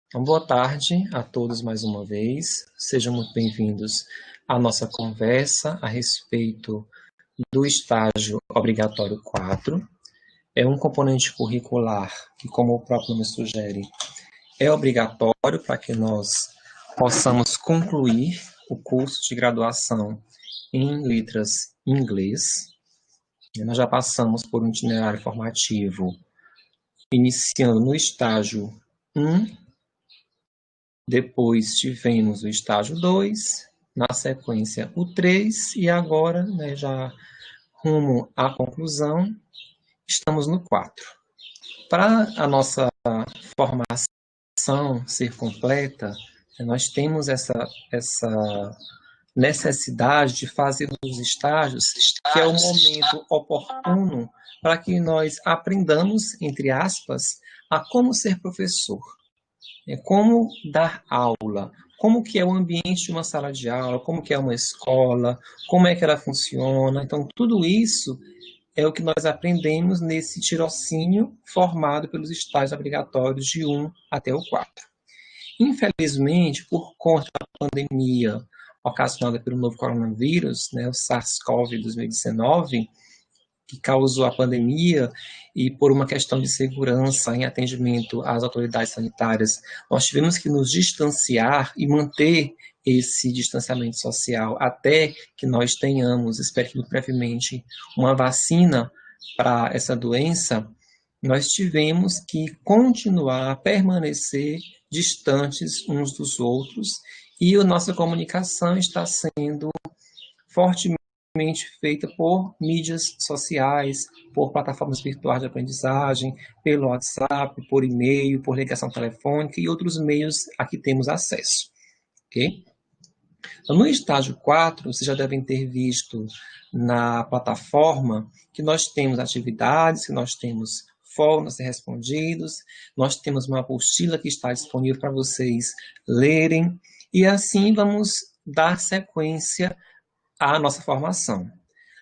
Então, boa tarde a todos mais uma vez. Sejam muito bem-vindos à nossa conversa a respeito do estágio obrigatório 4. É um componente curricular que, como o próprio nome sugere, é obrigatório para que nós possamos concluir o curso de graduação em letras em inglês. Nós já passamos por um itinerário formativo, iniciando no estágio 1, depois tivemos o estágio 2, na sequência o 3, e agora, já rumo à conclusão, estamos no 4. Para a nossa formação ser completa, nós temos essa necessidade de fazer os estágios, que é o momento oportuno para que nós aprendamos, entre aspas, a como ser professor. Como dar aula, como que é o ambiente de uma sala de aula, como que é uma escola, como é que ela funciona. Então, tudo isso é o que nós aprendemos nesse tirocínio formado pelos estágios obrigatórios de 1 até o 4. Infelizmente, por conta da pandemia ocasionada pelo novo coronavírus, o SARS-CoV 2019, que causou a pandemia, e por uma questão de segurança em atendimento às autoridades sanitárias, nós tivemos que nos distanciar e manter esse distanciamento social até que nós tenhamos, espero que brevemente, uma vacina para essa doença. Nós tivemos que continuar a permanecer distantes uns dos outros, e a nossa comunicação está sendo fortemente feita por mídias sociais, por plataformas virtuais de aprendizagem, pelo WhatsApp, por e-mail, por ligação telefônica e outros meios a que temos acesso. Ok? Então, no estágio 4, vocês já devem ter visto na plataforma que nós temos atividades, que nós temos fóruns a ser respondidos, nós temos uma apostila que está disponível para vocês lerem, e assim vamos dar sequência à nossa formação.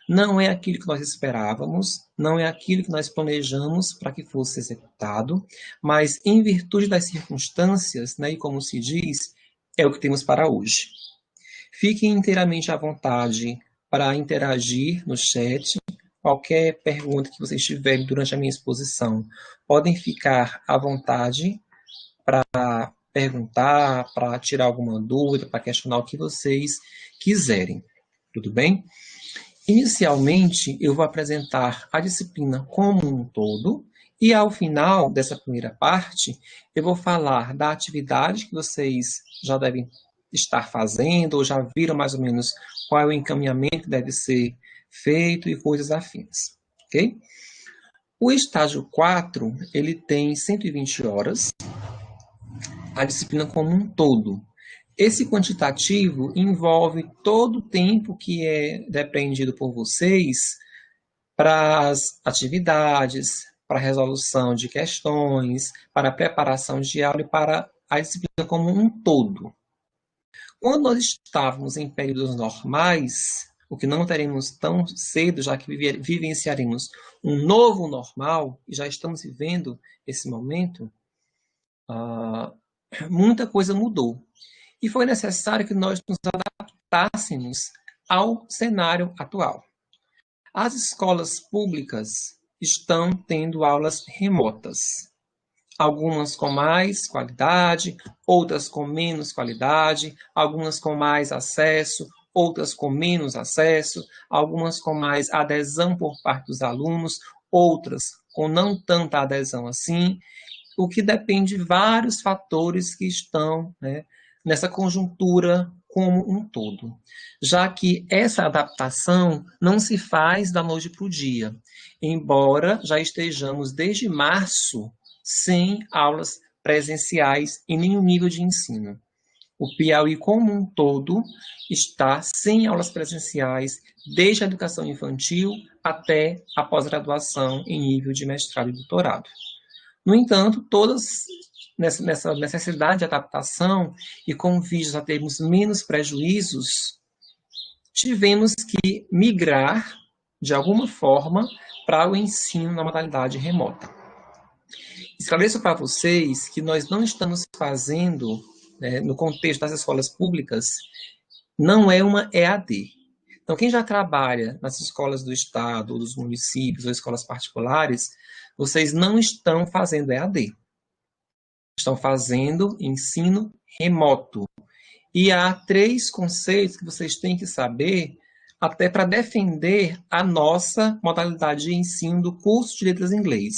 Não é aquilo que nós esperávamos, não é aquilo que nós planejamos para que fosse executado, mas em virtude das circunstâncias, e como se diz, é o que temos para hoje. Fiquem inteiramente à vontade para interagir no chat. Qualquer pergunta que vocês tiverem durante a minha exposição, podem ficar à vontade para perguntar, para tirar alguma dúvida, para questionar o que vocês quiserem. Tudo bem? Inicialmente, eu vou apresentar a disciplina como um todo, e ao final dessa primeira parte, eu vou falar da atividade que vocês já devem estar fazendo, ou já viram mais ou menos qual é o encaminhamento que deve ser feito e coisas afins, ok? O estágio 4, ele tem 120 horas, a disciplina como um todo. Esse quantitativo envolve todo o tempo que é depreendido por vocês para as atividades, para a resolução de questões, para a preparação de aula e para a disciplina como um todo. Quando nós estávamos em períodos normais, o que não teremos tão cedo, já que vivenciaremos um novo normal, e já estamos vivendo esse momento, muita coisa mudou. E foi necessário que nós nos adaptássemos ao cenário atual. As escolas públicas estão tendo aulas remotas, algumas com mais qualidade, outras com menos qualidade, algumas com mais acesso, outras com menos acesso, algumas com mais adesão por parte dos alunos, outras com não tanta adesão assim, o que depende de vários fatores que estão nessa conjuntura como um todo, já que essa adaptação não se faz da noite para o dia, embora já estejamos desde março sem aulas presenciais em nenhum nível de ensino. O Piauí como um todo está sem aulas presenciais desde a educação infantil até a pós-graduação em nível de mestrado e doutorado. No entanto, todas nessa necessidade de adaptação e com vistas a termos menos prejuízos, tivemos que migrar, de alguma forma, para o ensino na modalidade remota. esclareço para vocês que nós não estamos fazendo, né, no contexto das escolas públicas, não é uma EAD. Então, quem já trabalha nas escolas do estado, ou dos municípios, ou escolas particulares, vocês não estão fazendo EAD. Estão fazendo ensino remoto. E há 3 conceitos que vocês têm que saber até para defender a nossa modalidade de ensino do curso de Letras em Inglês.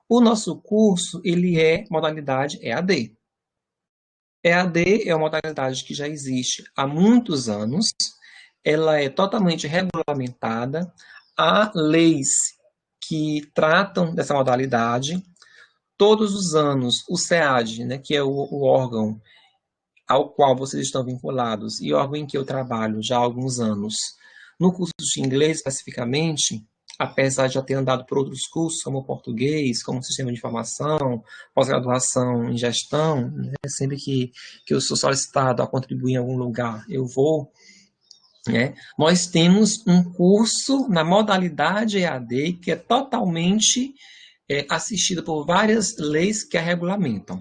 O nosso curso, ele é modalidade EAD. EAD é uma modalidade que já existe há muitos anos, ela é totalmente regulamentada, há leis que tratam dessa modalidade. Todos os anos, o SEAD, né, que é o órgão ao qual vocês estão vinculados e órgão em que eu trabalho já há alguns anos, no curso de inglês especificamente, apesar de já ter andado por outros cursos, como português, como sistema de informação, pós-graduação em gestão, né, sempre que eu sou solicitado a contribuir em algum lugar, eu vou, né, nós temos um curso na modalidade EAD que é totalmente assistido por várias leis que a regulamentam.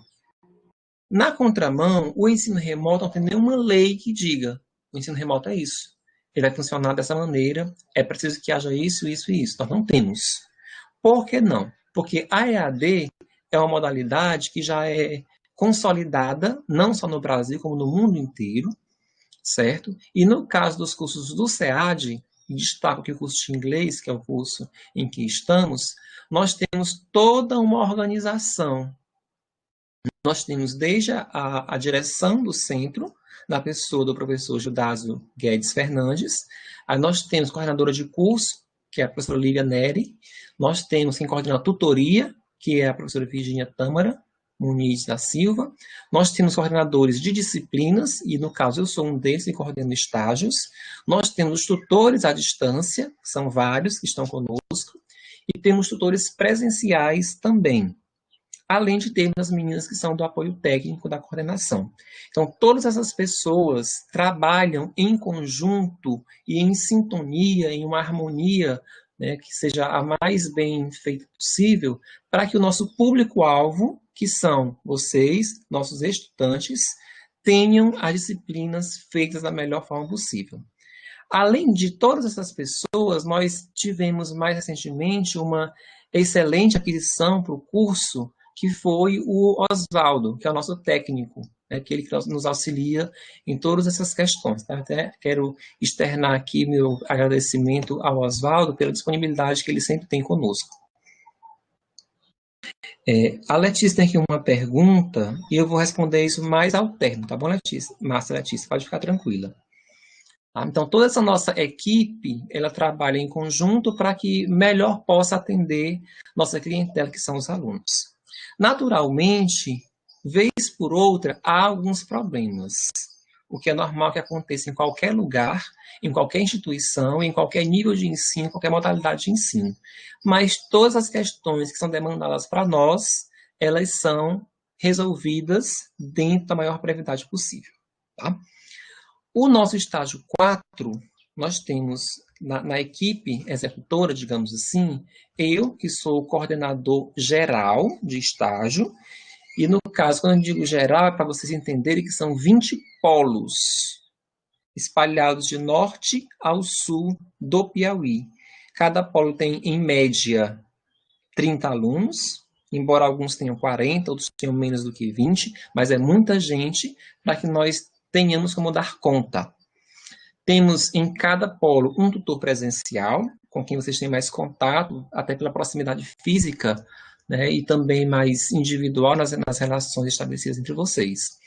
Na contramão, o ensino remoto não tem nenhuma lei que diga o ensino remoto é isso. Ele vai funcionar dessa maneira, é preciso que haja isso, isso e isso. Nós não temos. Por que não? Porque a EAD é uma modalidade que já é consolidada, não só no Brasil, como no mundo inteiro, certo? E no caso dos cursos do SEAD, destaco que o curso de inglês, que é o curso em que estamos, nós temos toda uma organização. Nós temos desde a direção do centro, na pessoa do professor Judásio Guedes Fernandes, aí nós temos coordenadora de curso, que é a professora Lívia Neri, nós temos quem coordena a tutoria, que é a professora Virginia Tâmara Muniz da Silva, nós temos coordenadores de disciplinas, e no caso eu sou um desses e coordeno estágios, nós temos tutores à distância, que são vários que estão conosco, e temos tutores presenciais também, além de termos as meninas que são do apoio técnico da coordenação. Então, todas essas pessoas trabalham em conjunto e em sintonia, em uma harmonia, né, que seja a mais bem feita possível, para que o nosso público-alvo, que são vocês, nossos estudantes, tenham as disciplinas feitas da melhor forma possível. Além de todas essas pessoas, nós tivemos mais recentemente uma excelente aquisição para o curso, que foi o Oswaldo, que é o nosso técnico, né, aquele que nos auxilia em todas essas questões. Tá? Até quero externar aqui meu agradecimento ao Oswaldo pela disponibilidade que ele sempre tem conosco. A Letícia tem aqui uma pergunta e eu vou responder isso mais ao termo, tá bom, Letícia? Márcia Letícia, pode ficar tranquila. Tá? Então, toda essa nossa equipe, ela trabalha em conjunto para que melhor possa atender nossa clientela, que são os alunos. Naturalmente, vez por outra, há alguns problemas, o que é normal que aconteça em qualquer lugar, em qualquer instituição, em qualquer nível de ensino, qualquer modalidade de ensino. Mas todas as questões que são demandadas para nós, elas são resolvidas dentro da maior brevidade possível. Tá? O nosso estágio 4, nós temos na equipe executora, digamos assim, eu, que sou o coordenador geral de estágio, e no caso, quando eu digo geral, é para vocês entenderem que são 20 polos, espalhados de norte ao sul do Piauí. Cada polo tem, em média, 30 alunos, embora alguns tenham 40, outros tenham menos do que 20, mas é muita gente para que nós tenhamos como dar conta. Temos em cada polo um tutor presencial, com quem vocês têm mais contato, até pela proximidade física, né, e também mais individual nas relações estabelecidas entre vocês.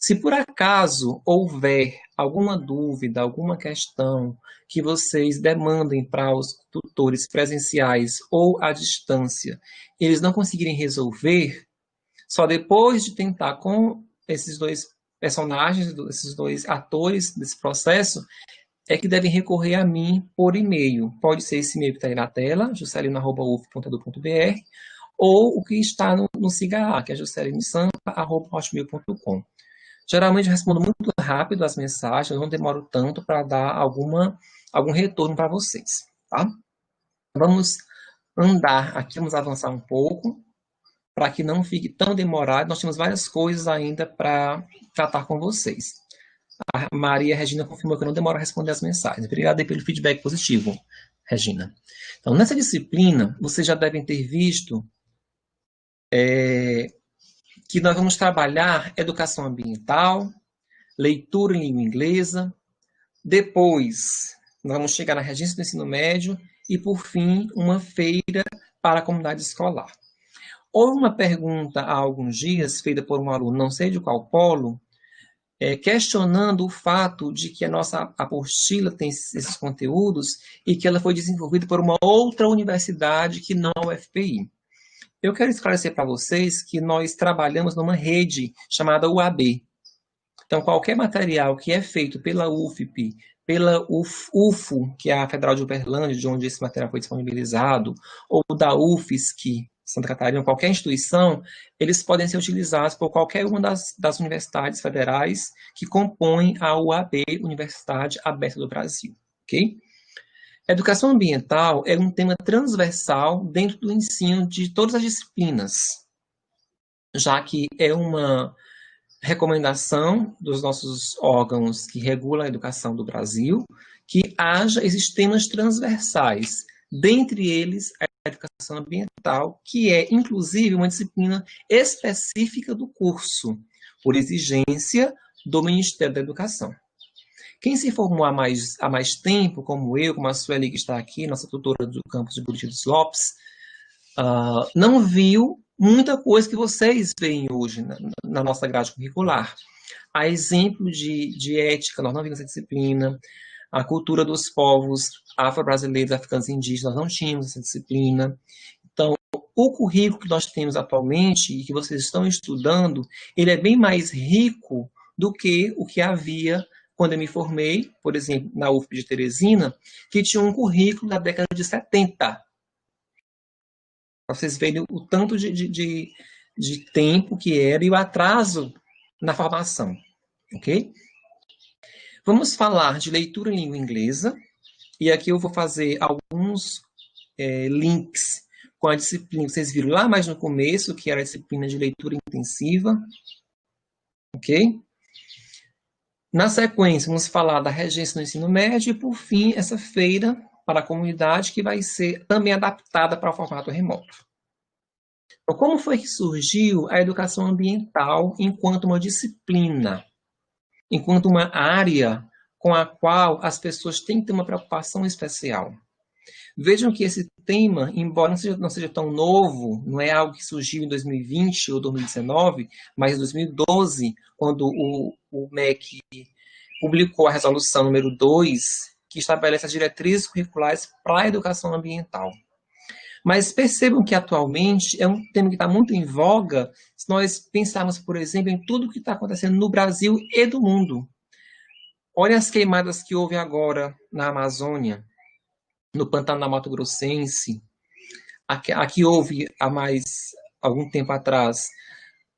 Se por acaso houver alguma dúvida, alguma questão que vocês demandem para os tutores presenciais ou à distância, eles não conseguirem resolver, só depois de tentar com esses dois personagens, esses dois atores desse processo, é que devem recorrer a mim por e-mail. Pode ser esse e-mail que está aí na tela, juscelino.uf.edu.br, ou o que está no SIGA, que é juscelinosampa.hotmail.com. Geralmente eu respondo muito rápido as mensagens, eu não demoro tanto para dar algum retorno para vocês. Tá? Vamos andar aqui, vamos avançar um pouco para que não fique tão demorado. Nós temos várias coisas ainda para tratar com vocês. A Maria Regina confirmou que eu não demoro a responder as mensagens. Obrigado aí pelo feedback positivo, Regina. Então, nessa disciplina, vocês já devem ter visto que nós vamos trabalhar educação ambiental, leitura em língua inglesa, depois nós vamos chegar na regência do ensino médio e, por fim, uma feira para a comunidade escolar. Houve uma pergunta há alguns dias, feita por um aluno, não sei de qual polo, questionando o fato de que a nossa apostila tem esses conteúdos e que ela foi desenvolvida por uma outra universidade que não a UFPI. Eu quero esclarecer para vocês que nós trabalhamos numa rede chamada UAB. Então, qualquer material que é feito pela UFP, pela UFO, que é a Federal de Uberlândia, de onde esse material foi disponibilizado, ou da UFSC, Santa Catarina, qualquer instituição, eles podem ser utilizados por qualquer uma das universidades federais que compõem a UAB, Universidade Aberta do Brasil. Ok? Educação ambiental é um tema transversal dentro do ensino de todas as disciplinas, já que é uma recomendação dos nossos órgãos que regulam a educação do Brasil, que haja esses temas transversais, dentre eles a educação ambiental, que é, inclusive, uma disciplina específica do curso, por exigência do Ministério da Educação. Quem se formou há mais tempo, como eu, como a Sueli que está aqui, nossa tutora do campus de Buriti dos Lopes, não viu muita coisa que vocês veem hoje na nossa grade curricular. A exemplo de ética, nós não vimos essa disciplina. A cultura dos povos afro-brasileiros, africanos e indígenas, nós não tínhamos essa disciplina. Então, o currículo que nós temos atualmente e que vocês estão estudando, ele é bem mais rico do que o que havia quando eu me formei, por exemplo, na UFP de Teresina, que tinha um currículo da década de 70. Para vocês verem o tanto de tempo que era e o atraso na formação. Ok? Vamos falar de leitura em língua inglesa. E aqui eu vou fazer alguns links com a disciplina que vocês viram lá mais no começo, que era a disciplina de leitura intensiva. Ok? Na sequência, vamos falar da regência no ensino médio e, por fim, essa feira para a comunidade que vai ser também adaptada para o formato remoto. Então, como foi que surgiu a educação ambiental enquanto uma disciplina, enquanto uma área com a qual as pessoas têm que ter uma preocupação especial? Vejam que esse tema, embora não seja tão novo, não é algo que surgiu em 2020 ou 2019, mas em 2012, quando o MEC publicou a resolução número 2, que estabelece as diretrizes curriculares para a educação ambiental. Mas percebam que atualmente é um tema que está muito em voga se nós pensarmos, por exemplo, em tudo o que está acontecendo no Brasil e do mundo. Olha as queimadas que houve agora na Amazônia, no Pantanal Mato Grossense, aqui houve há algum tempo atrás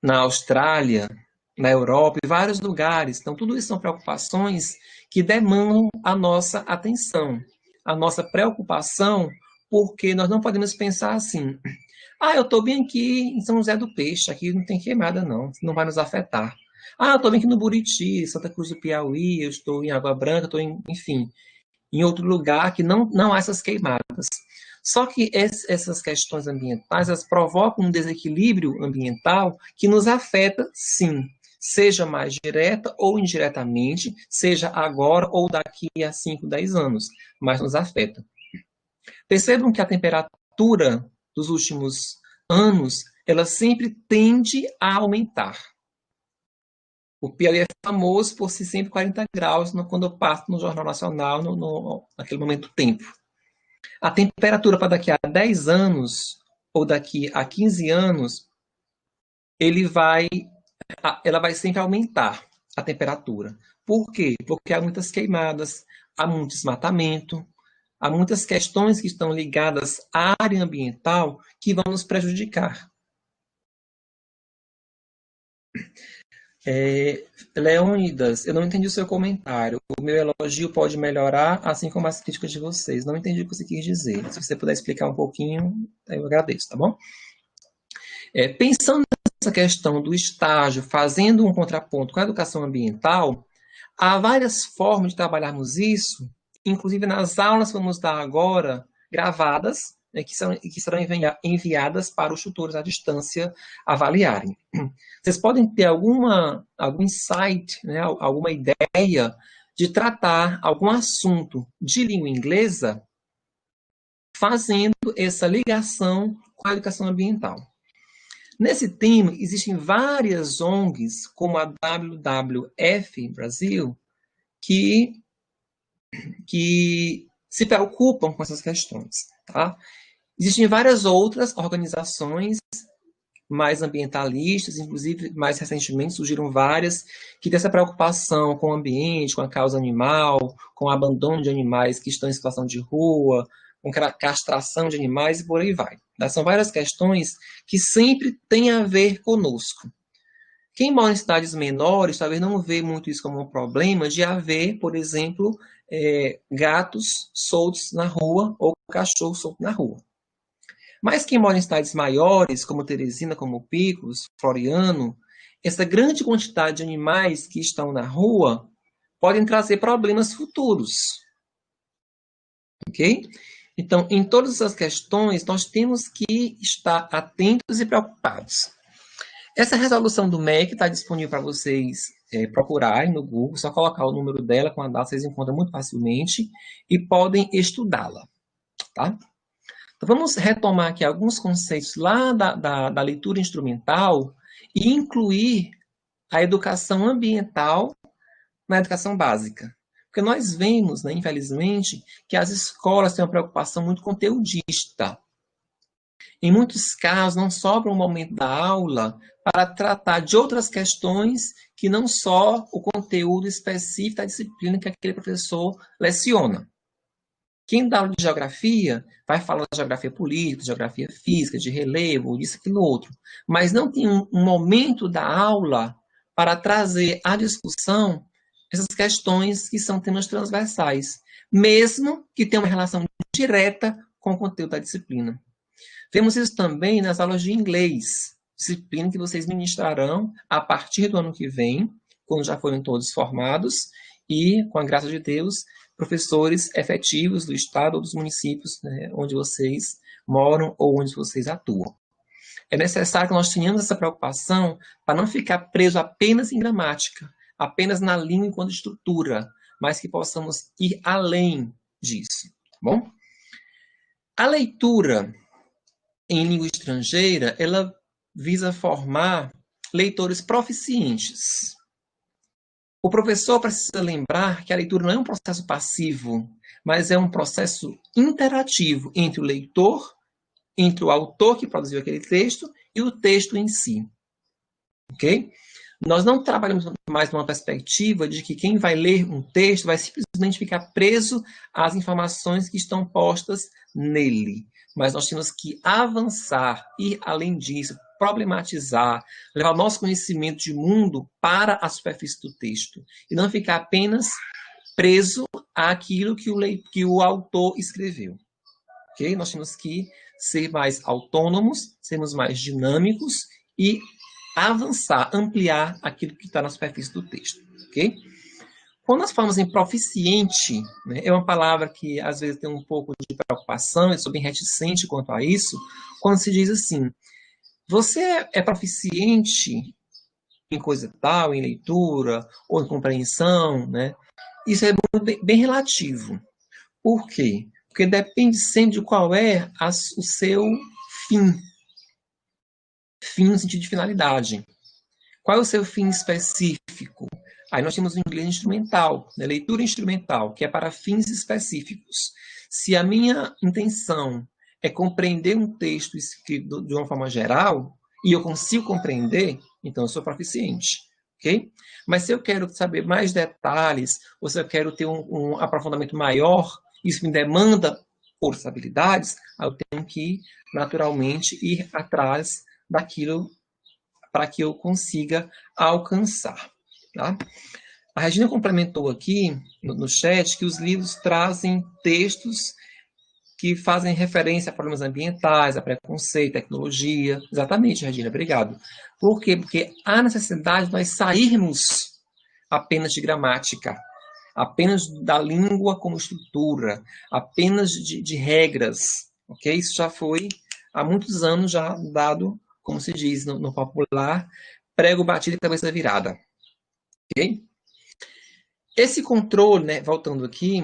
na Austrália, na Europa e vários lugares. Então, tudo isso são preocupações que demandam a nossa atenção, a nossa preocupação, porque nós não podemos pensar assim, eu estou bem aqui em São José do Peixe, aqui não tem queimada não vai nos afetar. Eu estou bem aqui no Buriti, Santa Cruz do Piauí, eu estou em Água Branca, estou enfim, em outro lugar que não há essas queimadas. Só que essas questões ambientais, elas provocam um desequilíbrio ambiental que nos afeta, sim, seja mais direta ou indiretamente, seja agora ou daqui a 5, 10 anos, mas nos afeta. Percebam que a temperatura dos últimos anos, ela sempre tende a aumentar. O Piauí é famoso por ser sempre 40 graus quando eu passo no Jornal Nacional, naquele momento do tempo. A temperatura para daqui a 10 anos, ou daqui a 15 anos, ela vai sempre aumentar a temperatura. Por quê? Porque há muitas queimadas, há muito desmatamento, há muitas questões que estão ligadas à área ambiental que vão nos prejudicar. Leônidas, eu não entendi o seu comentário. O meu elogio pode melhorar, assim como as críticas de vocês. Não entendi o que você quis dizer. Se você puder explicar um pouquinho, eu agradeço, tá bom? Pensando nessa questão do estágio, fazendo um contraponto com a educação ambiental, há várias formas de trabalharmos isso, inclusive nas aulas que vamos dar agora, gravadas, né, que serão enviadas para os tutores à distância avaliarem. Vocês podem ter algum insight, né, alguma ideia de tratar algum assunto de língua inglesa fazendo essa ligação com a educação ambiental. Nesse tema, existem várias ONGs, como a WWF Brasil, que se preocupam com essas questões. Tá? Existem várias outras organizações mais ambientalistas, inclusive mais recentemente surgiram várias que têm essa preocupação com o ambiente, com a causa animal, com o abandono de animais que estão em situação de rua, com castração de animais e por aí vai. São várias questões que sempre têm a ver conosco. Quem mora em cidades menores talvez não vê muito isso como um problema de haver, por exemplo, gatos soltos na rua ou cachorros soltos na rua. Mas quem mora em cidades maiores, como Teresina, como Picos, Floriano, essa grande quantidade de animais que estão na rua podem trazer problemas futuros. Ok? Então, em todas essas questões, nós temos que estar atentos e preocupados. Essa resolução do MEC está disponível para vocês procurarem no Google, só colocar o número dela com a data, vocês encontram muito facilmente e podem estudá-la. Tá? Então, vamos retomar aqui alguns conceitos lá da leitura instrumental e incluir a educação ambiental na educação básica. Porque nós vemos, né, infelizmente, que as escolas têm uma preocupação muito conteudista. Em muitos casos, não sobra um momento da aula para tratar de outras questões que não só o conteúdo específico da disciplina que aquele professor leciona. Quem dá aula de geografia vai falar de geografia política, de geografia física, de relevo, isso, aquilo, outro. Mas não tem um momento da aula para trazer à discussão essas questões que são temas transversais, mesmo que tenham uma relação direta com o conteúdo da disciplina. Vemos isso também nas aulas de inglês, disciplina que vocês ministrarão a partir do ano que vem, quando já forem todos formados, e, com a graça de Deus, professores efetivos do estado ou dos municípios, né, onde vocês moram ou onde vocês atuam. É necessário que nós tenhamos essa preocupação para não ficar preso apenas em gramática, apenas na língua enquanto estrutura, mas que possamos ir além disso. Tá bom? A leitura em língua estrangeira, ela visa formar leitores proficientes. O professor precisa lembrar que a leitura não é um processo passivo, mas é um processo interativo entre o leitor, entre o autor que produziu aquele texto e o texto em si. Ok? Nós não trabalhamos mais numa perspectiva de que quem vai ler um texto vai simplesmente ficar preso às informações que estão postas nele. Mas nós temos que avançar, ir além disso, problematizar, levar o nosso conhecimento de mundo para a superfície do texto. E não ficar apenas preso àquilo que o autor escreveu. Okay? Nós temos que ser mais autônomos, sermos mais dinâmicos e avançar, ampliar aquilo que está na superfície do texto. Ok? Quando nós falamos em proficiente, né, é uma palavra que às vezes tem um pouco de preocupação, eu sou bem reticente quanto a isso, quando se diz assim, você é proficiente em coisa tal, em leitura, ou em compreensão, né? Isso é bem relativo. Por quê? Porque depende sempre de qual é o seu fim. Fim no sentido de finalidade. Qual é o seu fim específico? Aí nós temos o inglês instrumental, né? Leitura instrumental, que é para fins específicos. Se a minha intenção é compreender um texto escrito de uma forma geral, e eu consigo compreender, então eu sou proficiente. Okay? Mas se eu quero saber mais detalhes, ou se eu quero ter um aprofundamento maior, isso me demanda outras habilidades, aí eu tenho que, naturalmente, ir atrás daquilo para que eu consiga alcançar. Tá? A Regina complementou aqui no chat que os livros trazem textos que fazem referência a problemas ambientais, a preconceito, tecnologia. Exatamente, Regina, obrigado. Por quê? Porque há necessidade de nós sairmos apenas de gramática, apenas da língua como estrutura, apenas de regras, ok? Isso já foi há muitos anos já dado, como se diz no popular, prego batido e cabeça virada, ok? Esse controle, né, voltando aqui,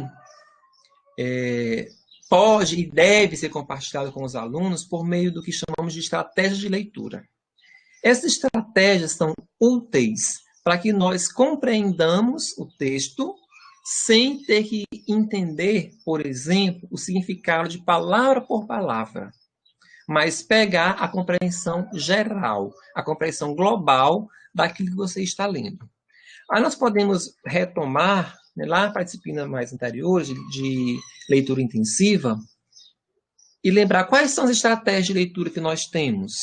pode e deve ser compartilhado com os alunos por meio do que chamamos de estratégias de leitura. Essas estratégias são úteis para que nós compreendamos o texto sem ter que entender, por exemplo, o significado de palavra por palavra, mas pegar a compreensão geral, a compreensão global daquilo que você está lendo. Aí nós podemos retomar, né, lá para a disciplina mais anterior, de leitura intensiva, e lembrar quais são as estratégias de leitura que nós temos.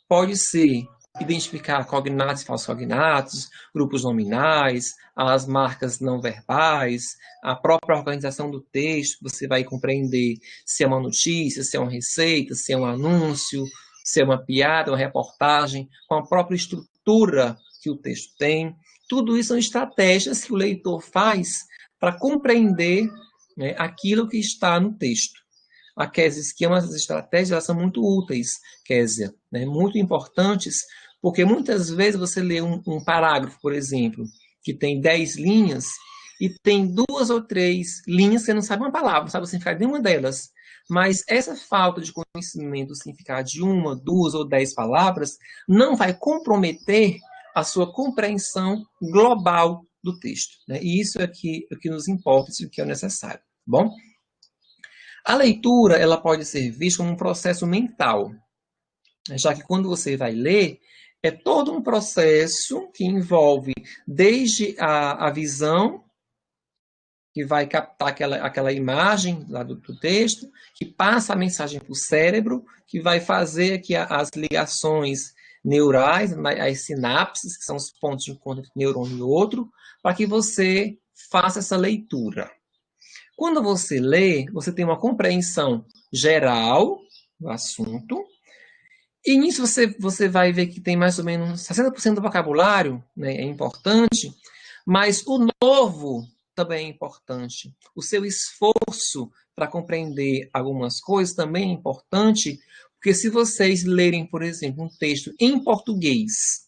Pode ser identificar cognatos e falsos cognatos, grupos nominais, as marcas não verbais, a própria organização do texto, você vai compreender se é uma notícia, se é uma receita, se é um anúncio, se é uma piada, uma reportagem, com a própria estrutura que o texto tem. Tudo isso são estratégias que o leitor faz para compreender, né, aquilo que está no texto. Aqueles esquemas, as estratégias, elas são muito úteis, Késia, né? Muito importantes, porque muitas vezes você lê um parágrafo, por exemplo, que tem 10 linhas, e tem 2 ou 3 linhas que você não sabe uma palavra, não sabe o significado de nenhuma delas. Mas essa falta de conhecimento do significado de 1, 2 ou 10 palavras não vai comprometer a sua compreensão global do texto, né? E isso é o que nos importa, isso é o que é necessário, tá bom? A leitura, ela pode ser vista como um processo mental, já que quando você vai ler, é todo um processo que envolve desde a visão, que vai captar aquela imagem lá do texto, que passa a mensagem para o cérebro, que vai fazer aqui as ligações neurais, as sinapses, que são os pontos de encontro entre um neurônio e outro, para que você faça essa leitura. Quando você lê, você tem uma compreensão geral do assunto, e nisso você vai ver que tem mais ou menos 60% do vocabulário, né, é importante, mas o novo também é importante. O seu esforço para compreender algumas coisas também é importante, porque se vocês lerem, por exemplo, um texto em português,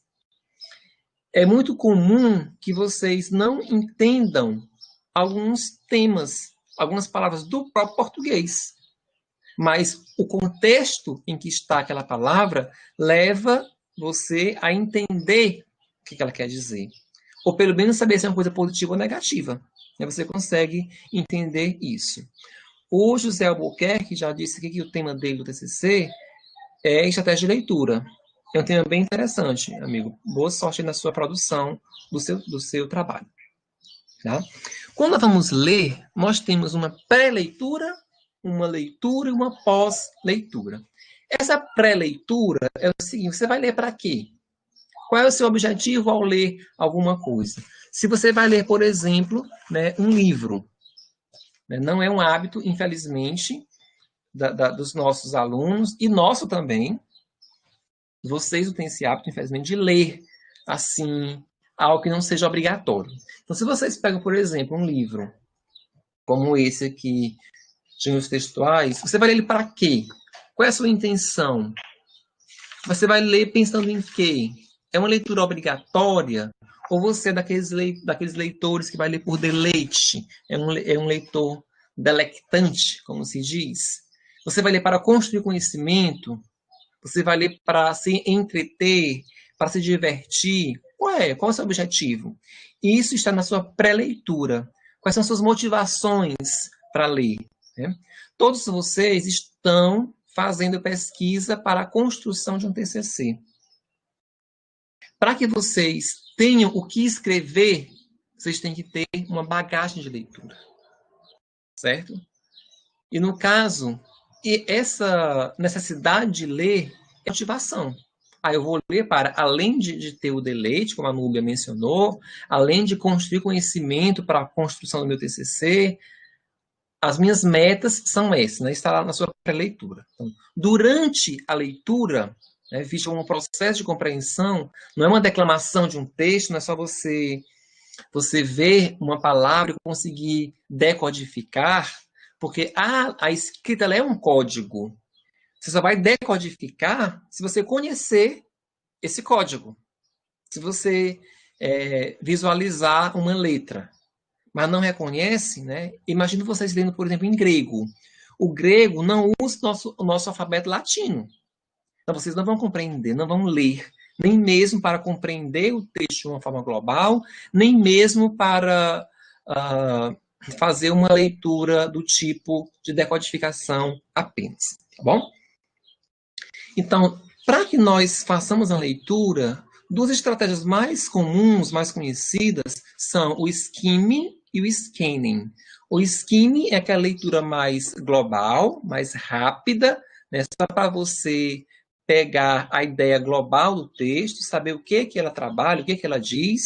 é muito comum que vocês não entendam alguns temas, algumas palavras do próprio português. Mas o contexto em que está aquela palavra leva você a entender o que ela quer dizer. Ou pelo menos saber se é uma coisa positiva ou negativa. Você consegue entender isso. O José Albuquerque já disse que o tema dele do TCC é estratégia de leitura. É um tema bem interessante, amigo. Boa sorte na sua produção do seu trabalho. Tá? Quando nós vamos ler, nós temos uma pré-leitura, uma leitura e uma pós-leitura. Essa pré-leitura é o seguinte: você vai ler para quê? Qual é o seu objetivo ao ler alguma coisa? Se você vai ler, por exemplo, né, um livro, né, não é um hábito, infelizmente, dos nossos alunos, e nosso também, vocês não têm esse hábito, infelizmente, de ler assim, algo que não seja obrigatório. Então, se vocês pegam, por exemplo, um livro como esse aqui, de Engenhos Textuais, você vai ler ele para quê? Qual é a sua intenção? Você vai ler pensando em quê? É uma leitura obrigatória? Ou você é daqueles leitores que vai ler por deleite? É um leitor delectante, como se diz? Você vai ler para construir conhecimento? Você vai ler para se entreter, para se divertir? Qual é o seu objetivo? Isso está na sua pré-leitura. Quais são suas motivações para ler? Né? Todos vocês estão fazendo pesquisa para a construção de um TCC. Para que vocês tenham o que escrever, vocês têm que ter uma bagagem de leitura. Certo? E no caso, essa necessidade de ler é motivação. Eu vou ler para, além de ter o deleite, como a Núbia mencionou, além de construir conhecimento para a construção do meu TCC, as minhas metas são essas, né? Está lá na sua pré-leitura. Então, durante a leitura, né, visto como um processo de compreensão, não é uma declamação de um texto, não é só você ver uma palavra e conseguir decodificar, porque a escrita ela é um código. Você só vai decodificar se você conhecer esse código. Se você visualizar uma letra, mas não reconhece, né? Imagina vocês lendo, por exemplo, em grego. O grego não usa o nosso alfabeto latino. Então, vocês não vão compreender, não vão ler, nem mesmo para compreender o texto de uma forma global, nem mesmo para fazer uma leitura do tipo de decodificação apenas, tá bom? Então, para que nós façamos a leitura, duas estratégias mais comuns, mais conhecidas, são o skimming e o scanning. O skimming é aquela leitura mais global, mais rápida, né, só para você pegar a ideia global do texto, saber o que ela trabalha, o que ela diz,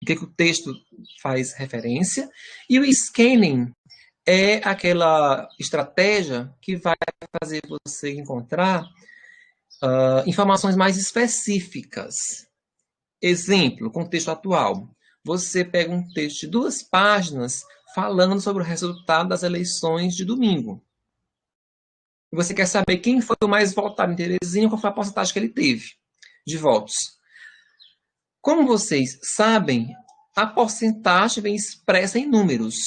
o que o texto faz referência. E o scanning é aquela estratégia que vai fazer você encontrar informações mais específicas. Exemplo, contexto atual. Você pega um texto de 2 páginas falando sobre o resultado das eleições de domingo. E você quer saber quem foi o mais votado em Teresina, qual foi a porcentagem que ele teve de votos. Como vocês sabem, a porcentagem vem expressa em números.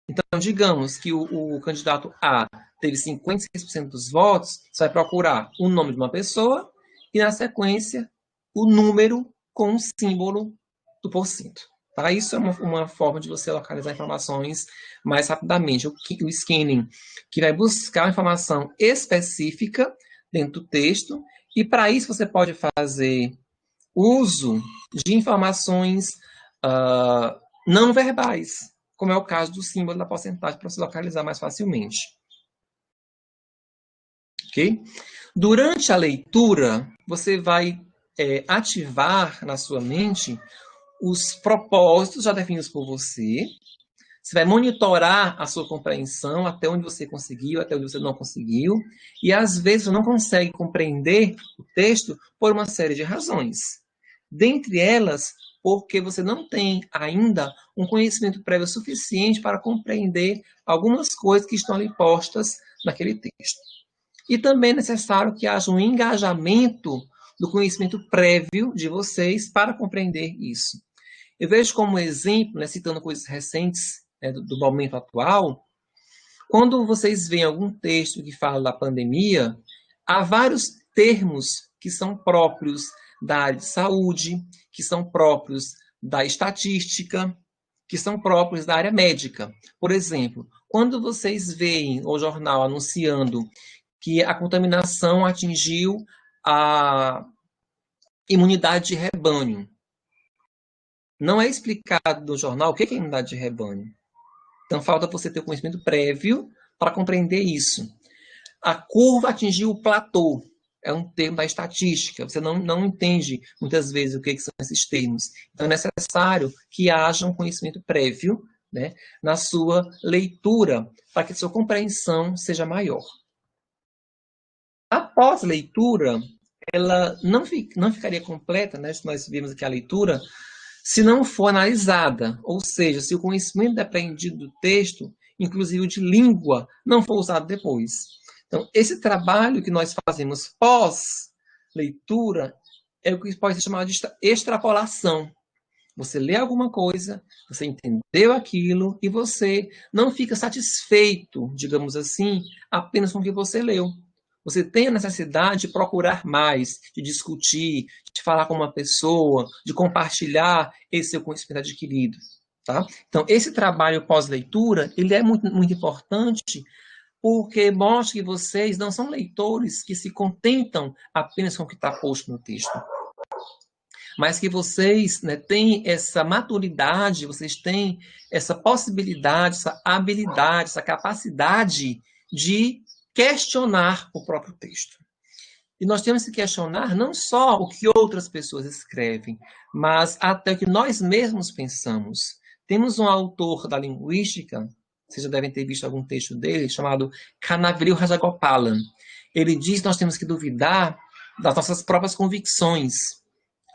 Então, digamos que o candidato A teve 56% dos votos, você vai procurar o nome de uma pessoa e, na sequência, o número com o símbolo do porcento. Tá? Isso é uma forma de você localizar informações mais rapidamente. O scanning, que vai buscar informação específica dentro do texto, e para isso você pode fazer uso de informações não verbais, como é o caso do símbolo da porcentagem, para se localizar mais facilmente. Ok? Durante a leitura, você vai ativar na sua mente os propósitos já definidos por você. Você vai monitorar a sua compreensão, até onde você conseguiu, até onde você não conseguiu. E, às vezes, você não consegue compreender o texto por uma série de razões. Dentre elas, porque você não tem ainda um conhecimento prévio suficiente para compreender algumas coisas que estão ali postas naquele texto. E também é necessário que haja um engajamento do conhecimento prévio de vocês para compreender isso. Eu vejo como exemplo, né, citando coisas recentes do momento atual, quando vocês veem algum texto que fala da pandemia, há vários termos que são próprios da área de saúde, que são próprios da estatística, que são próprios da área médica. Por exemplo, quando vocês veem o jornal anunciando que a contaminação atingiu a imunidade de rebanho, não é explicado no jornal o que é imunidade de rebanho. Então, falta você ter o conhecimento prévio para compreender isso. A curva atingiu o platô. É um termo da estatística. Você não entende, muitas vezes, o que são esses termos. Então, é necessário que haja um conhecimento prévio, né, na sua leitura, para que a sua compreensão seja maior. Após a leitura, ela não ficaria completa, né, se nós vimos aqui a leitura, se não for analisada, ou seja, se o conhecimento aprendido do texto, inclusive de língua, não for usado depois. Então, esse trabalho que nós fazemos pós-leitura é o que pode ser chamado de extrapolação. Você lê alguma coisa, você entendeu aquilo e você não fica satisfeito, digamos assim, apenas com o que você leu. Você tem a necessidade de procurar mais, de discutir, de falar com uma pessoa, de compartilhar esse seu conhecimento adquirido. Tá? Então, esse trabalho pós-leitura, ele é muito, muito importante porque mostra que vocês não são leitores que se contentam apenas com o que está posto no texto, mas que vocês, né, têm essa maturidade, vocês têm essa possibilidade, essa habilidade, essa capacidade de questionar o próprio texto. E nós temos que questionar não só o que outras pessoas escrevem, mas até o que nós mesmos pensamos. Temos um autor da linguística, vocês já devem ter visto algum texto dele, chamado Kanaveru Rajagopalan. Ele diz que nós temos que duvidar das nossas próprias convicções.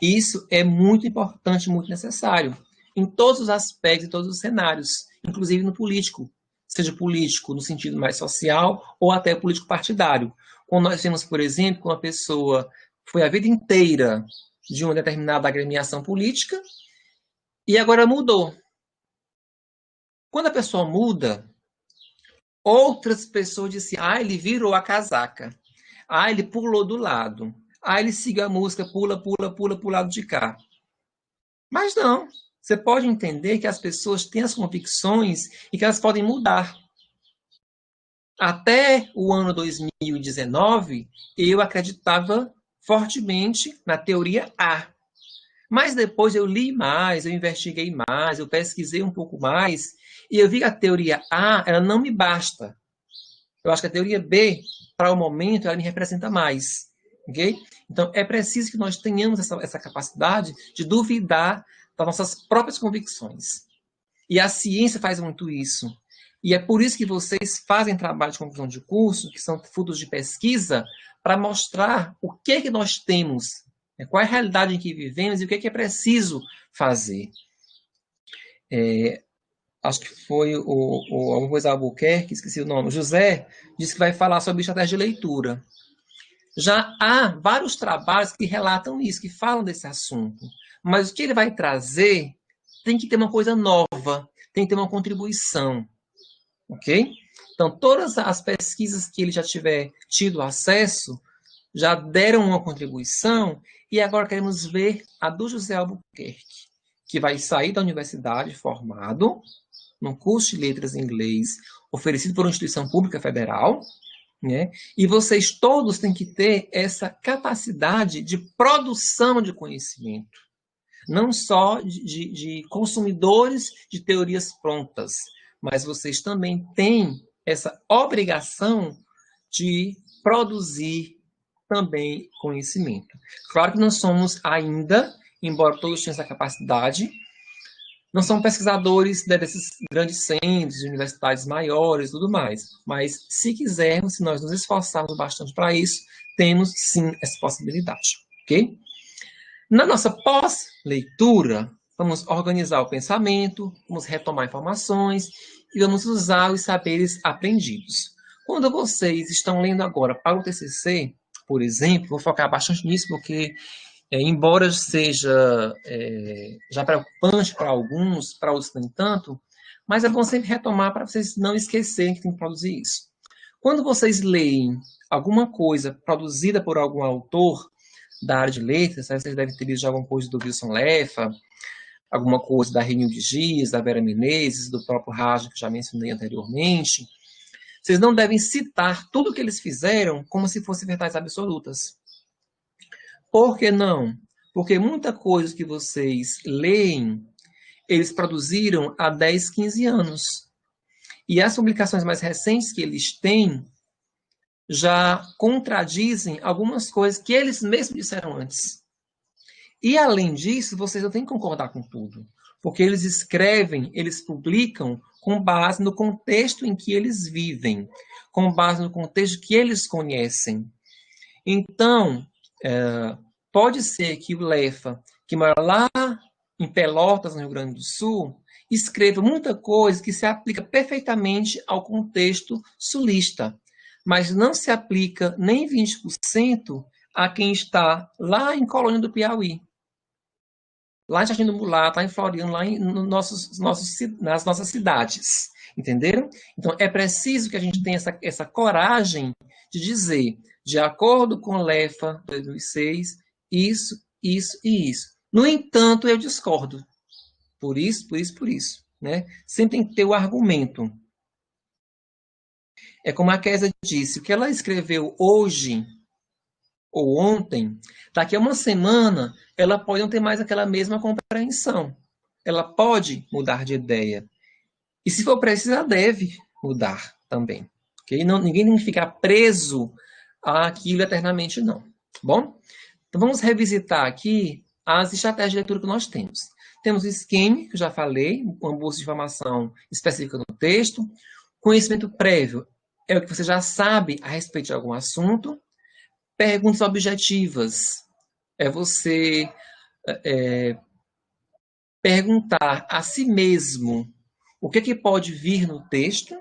Isso é muito importante, muito necessário, em todos os aspectos, em todos os cenários, inclusive no político, seja político no sentido mais social ou até político partidário. Quando nós temos, por exemplo, que uma pessoa foi a vida inteira de uma determinada agremiação política e agora mudou. Quando a pessoa muda, outras pessoas dizem, ele virou a casaca. Ele pulou do lado. Ele seguiu a música, pula, pula, pula pro lado de cá. Mas não. Você pode entender que as pessoas têm as convicções e que elas podem mudar. Até o ano 2019, eu acreditava fortemente na teoria A. Mas depois eu li mais, eu investiguei mais, eu pesquisei um pouco mais, e eu vi que a teoria A, ela não me basta. Eu acho que a teoria B, para o momento, ela me representa mais. Ok? Então, é preciso que nós tenhamos essa capacidade de duvidar das nossas próprias convicções. E a ciência faz muito isso. E é por isso que vocês fazem trabalho de conclusão de curso, que são frutos de pesquisa, para mostrar o que é que nós temos, qual é a realidade em que vivemos e o que é preciso fazer. Acho que foi alguma coisa Albuquerque, esqueci o nome, José, disse que vai falar sobre estratégia de leitura. Já há vários trabalhos que relatam isso, que falam desse assunto. Mas o que ele vai trazer tem que ter uma coisa nova, tem que ter uma contribuição. Ok? Então, todas as pesquisas que ele já tiver tido acesso já deram uma contribuição e agora queremos ver a do José Albuquerque, que vai sair da universidade formado num curso de letras em inglês oferecido por uma instituição pública federal, né? E vocês todos têm que ter essa capacidade de produção de conhecimento, não só de consumidores de teorias prontas, mas vocês também têm essa obrigação de produzir também conhecimento. Claro que não somos ainda, embora todos tenham essa capacidade, não são pesquisadores desses grandes centros, universidades maiores e tudo mais. Mas, se quisermos, se nós nos esforçarmos bastante para isso, temos sim essa possibilidade. Ok? Na nossa pós-leitura, vamos organizar o pensamento, vamos retomar informações e vamos usar os saberes aprendidos. Quando vocês estão lendo agora para o TCC, por exemplo, vou focar bastante nisso porque embora seja já preocupante para alguns, para outros nem tanto, mas é bom sempre retomar para vocês não esquecerem que tem que produzir isso. Quando vocês leem alguma coisa produzida por algum autor da área de letras, vocês devem ter lido alguma coisa do Wilson Leffa, alguma coisa da Renilde Dias, da Vera Menezes, do próprio Raja, que já mencionei anteriormente, vocês não devem citar tudo o que eles fizeram como se fossem verdades absolutas. Por que não? Porque muita coisa que vocês leem, eles produziram há 10, 15 anos. E as publicações mais recentes que eles têm já contradizem algumas coisas que eles mesmos disseram antes. E, além disso, vocês não têm que concordar com tudo. Porque eles escrevem, eles publicam com base no contexto em que eles vivem, com base no contexto que eles conhecem. Então, pode ser que o Leffa, que mora lá em Pelotas, no Rio Grande do Sul, escreva muita coisa que se aplica perfeitamente ao contexto sulista, mas não se aplica nem 20% a quem está lá em Colônia do Piauí, lá em Jardim do Mulato, lá em Floriano, lá nas nossas cidades. Entenderam? Então, é preciso que a gente tenha essa coragem de dizer, de acordo com Leffa, 2006, isso, isso e isso. No entanto, eu discordo. Por isso, por isso, por isso. Né? Sempre tem que ter o argumento. É como a Kézia disse, o que ela escreveu hoje ou ontem, daqui a uma semana, ela pode não ter mais aquela mesma compreensão. Ela pode mudar de ideia. E se for preciso, ela deve mudar também. Okay? Ninguém tem que ficar preso àquilo eternamente, não. Bom? Então, vamos revisitar aqui as estratégias de leitura que nós temos. Temos o SCAME, que eu já falei, uma busca de informação específica no texto. Conhecimento prévio é o que você já sabe a respeito de algum assunto. Perguntas objetivas é você perguntar a si mesmo o que pode vir no texto,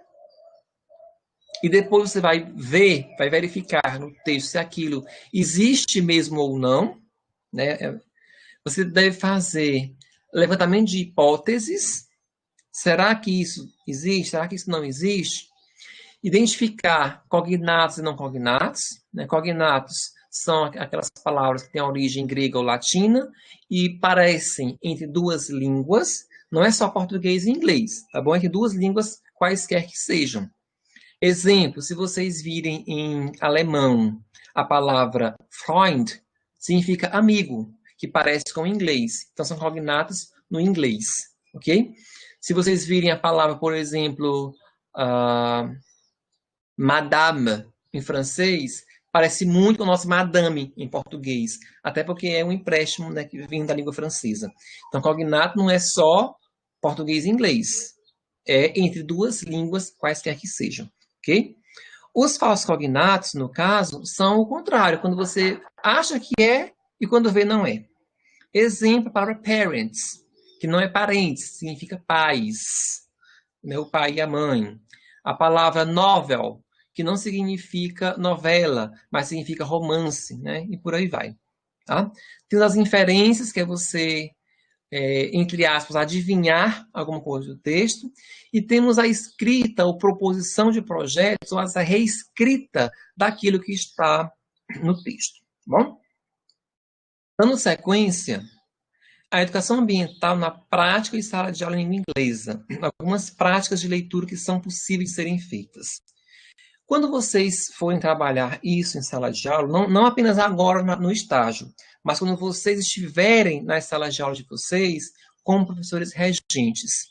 e depois você vai ver, vai verificar no texto se aquilo existe mesmo ou não, né? Você deve fazer levantamento de hipóteses. Será que isso existe? Será que isso não existe? Identificar cognatos e não cognatos. Né? Cognatos são aquelas palavras que têm origem grega ou latina e parecem entre duas línguas. Não é só português e inglês, tá bom? Entre duas línguas quaisquer que sejam. Exemplo, se vocês virem em alemão a palavra Freund, significa amigo, que parece com inglês. Então, são cognatos no inglês, ok? Se vocês virem a palavra, por exemplo, madame, em francês, parece muito com o nosso madame, em português. Até porque é um empréstimo, né, que vem da língua francesa. Então, cognato não é só português e inglês. É entre duas línguas, quaisquer que sejam, ok? Os falsos cognatos, no caso, são o contrário. Quando você acha que é e quando vê, não é. Exemplo para parents, que não é parentes, significa pais. Meu pai e a mãe. A palavra novel, que não significa novela, mas significa romance, né? E por aí vai. Tá? Tem as inferências, que é você, entre aspas, adivinhar alguma coisa do texto. E temos a escrita ou proposição de projetos, ou a reescrita daquilo que está no texto. Tá bom? Dando sequência, a educação ambiental na prática e sala de aula em língua inglesa. Algumas práticas de leitura que são possíveis de serem feitas. Quando vocês forem trabalhar isso em sala de aula, não apenas agora no estágio, mas quando vocês estiverem nas salas de aula de vocês, como professores regentes,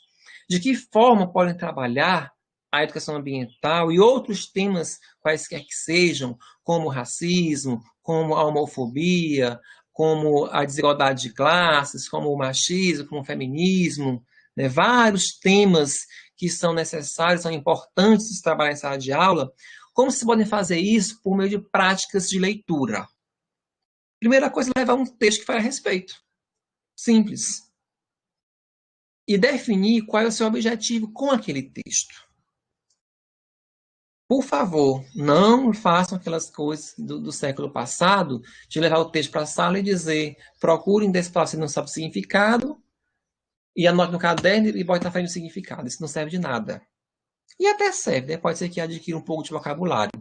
de que forma podem trabalhar a educação ambiental e outros temas quaisquer que sejam, como racismo, como a homofobia, como a desigualdade de classes, como o machismo, como o feminismo, né? Vários temas que são necessários, são importantes de trabalhar em sala de aula. Como se podem fazer isso? Por meio de práticas de leitura. Primeira coisa é levar um texto que faz a respeito. Simples. E definir qual é o seu objetivo com aquele texto. Por favor, não façam aquelas coisas do século passado, de levar o texto para a sala e dizer, procurem desse palavra se não sabe o significado, e anote no caderno e bote na frente o significado. Isso não serve de nada. E até serve, né? Pode ser que adquira um pouco de vocabulário.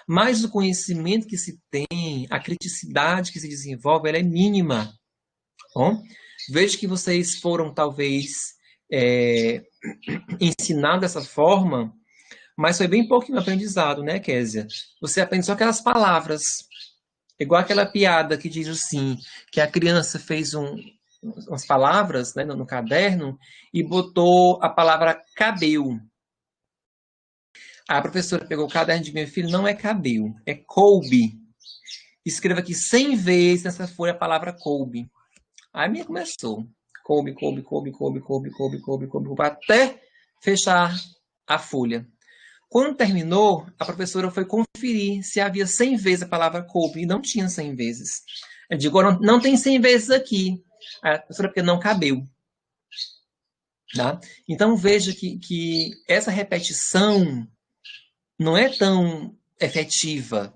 Mas o conhecimento que se tem, a criticidade que se desenvolve, ela é mínima. Bom, vejo que vocês foram, talvez, ensinados dessa forma, mas foi bem pouquinho aprendizado, né, Késia? Você aprende só aquelas palavras. Igual aquela piada que diz assim, que a criança fez umas palavras, né, no caderno e botou a palavra cabelo. A professora pegou o caderno de meu filho, não é cabelo, é coube. Escreva aqui 100 vezes nessa folha a palavra coube. Aí a minha começou. Coube, coube, coube, coube, coube, coube, coube, coube, até fechar a folha. Quando terminou, a professora foi conferir se havia 100 vezes a palavra coube, e não tinha 100 vezes. Eu digo, não tem 100 vezes aqui. A professora, porque não cabeu. Tá? Então, veja que essa repetição não é tão efetiva.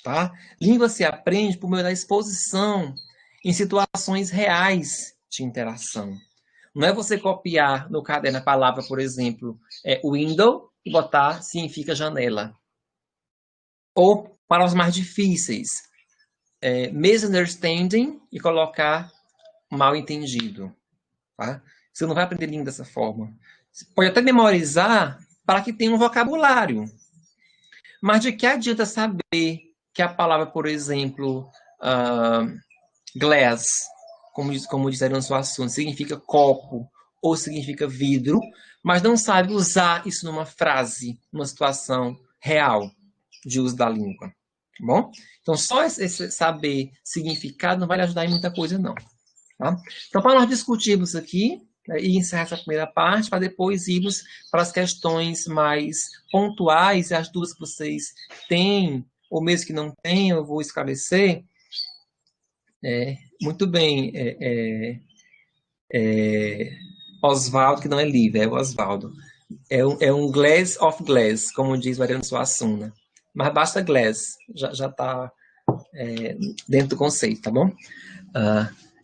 Tá? Língua se aprende por meio da exposição em situações reais de interação. Não é você copiar no caderno a palavra, por exemplo, window, e botar significa janela. Ou, para os mais difíceis, misunderstanding e colocar mal entendido. Tá? Você não vai aprender língua dessa forma. Você pode até memorizar para que tenha um vocabulário. Mas de que adianta saber que a palavra, por exemplo, glass, como disseram no seu assunto, significa copo ou significa vidro, mas não sabe usar isso numa frase, numa situação real de uso da língua. Tá bom? Então, só esse saber significado não vai lhe ajudar em muita coisa, não. Tá? Então, para nós discutirmos aqui, né, e encerrar essa primeira parte, para depois irmos para as questões mais pontuais, e as dúvidas que vocês têm, ou mesmo que não tenham, eu vou esclarecer. Muito bem, Oswaldo, que não é livre, é o Oswaldo. É um glass of glass, como diz Mariano Suassuna. Mas basta glass, já está dentro do conceito, tá bom?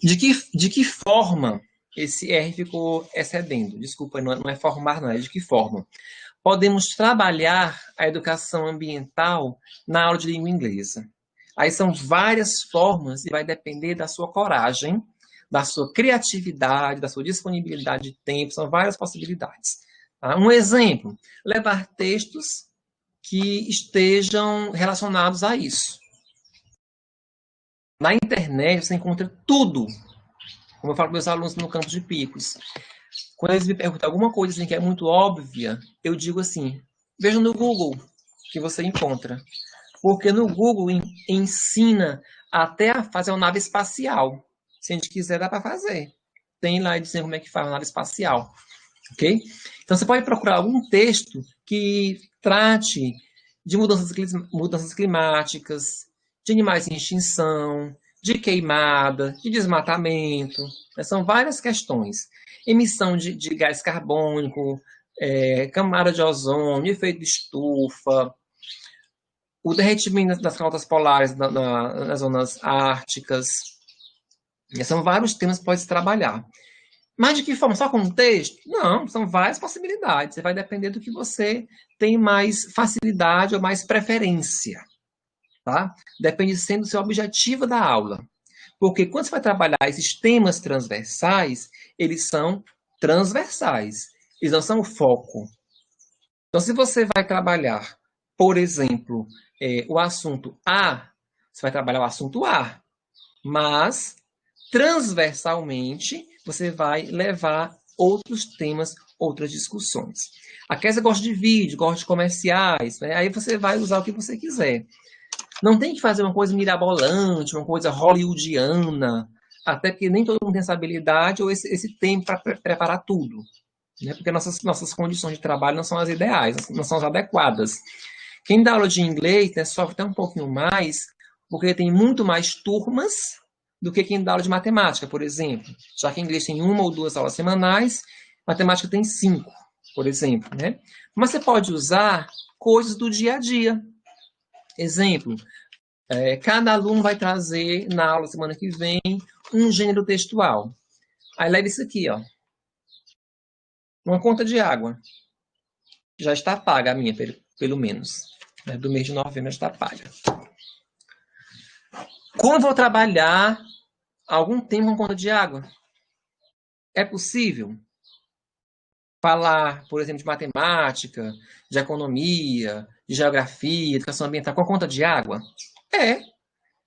De que forma esse R ficou excedendo? Desculpa, não é formar, não, é de que forma? Podemos trabalhar a educação ambiental na aula de língua inglesa. Aí são várias formas e vai depender da sua coragem, da sua criatividade, da sua disponibilidade de tempo, são várias possibilidades. Tá? Um exemplo, levar textos que estejam relacionados a isso. Na internet você encontra tudo, como eu falo para meus alunos no campo de Picos. Quando eles me perguntam alguma coisa assim, que é muito óbvia, eu digo assim, veja no Google que você encontra. Porque no Google ensina até a fazer uma nave espacial. Se a gente quiser, dá para fazer. Tem lá dizendo como é que faz uma nave espacial. Ok? Então, você pode procurar algum texto que trate de mudanças climáticas, de animais em extinção, de queimada, de desmatamento. Né? São várias questões. Emissão de gás carbônico, camada de ozônio, efeito de estufa, o derretimento das calotas polares nas zonas árticas. São vários temas que pode se trabalhar. Mas de que forma? Só com um texto? Não, são várias possibilidades. Vai depender do que você tem mais facilidade ou mais preferência. Tá? Depende sempre do seu objetivo da aula. Porque quando você vai trabalhar esses temas transversais, eles são transversais. Eles não são o foco. Então, se você vai trabalhar, por exemplo, o assunto A, você vai trabalhar o assunto A. Mas, transversalmente, você vai levar outros temas, outras discussões. A Kézia gosta de vídeo, gosta de comerciais, né? Aí você vai usar o que você quiser. Não tem que fazer uma coisa mirabolante, uma coisa hollywoodiana, até porque nem todo mundo tem essa habilidade ou esse tempo para preparar tudo. Né? Porque nossas condições de trabalho não são as ideais, não são as adequadas. Quem dá aula de inglês sofre até um pouquinho mais, porque tem muito mais turmas do que quem dá aula de matemática, por exemplo. Já que inglês tem uma ou duas aulas semanais, matemática tem 5, por exemplo. Né? Mas você pode usar coisas do dia a dia. Exemplo, cada aluno vai trazer na aula semana que vem um gênero textual. Aí leva isso aqui, ó. Uma conta de água. Já está paga a minha, pelo menos. Né? Do mês de novembro já está paga. Como eu vou trabalhar algum tempo com conta de água? É possível falar, por exemplo, de matemática, de economia, de geografia, educação ambiental com conta de água?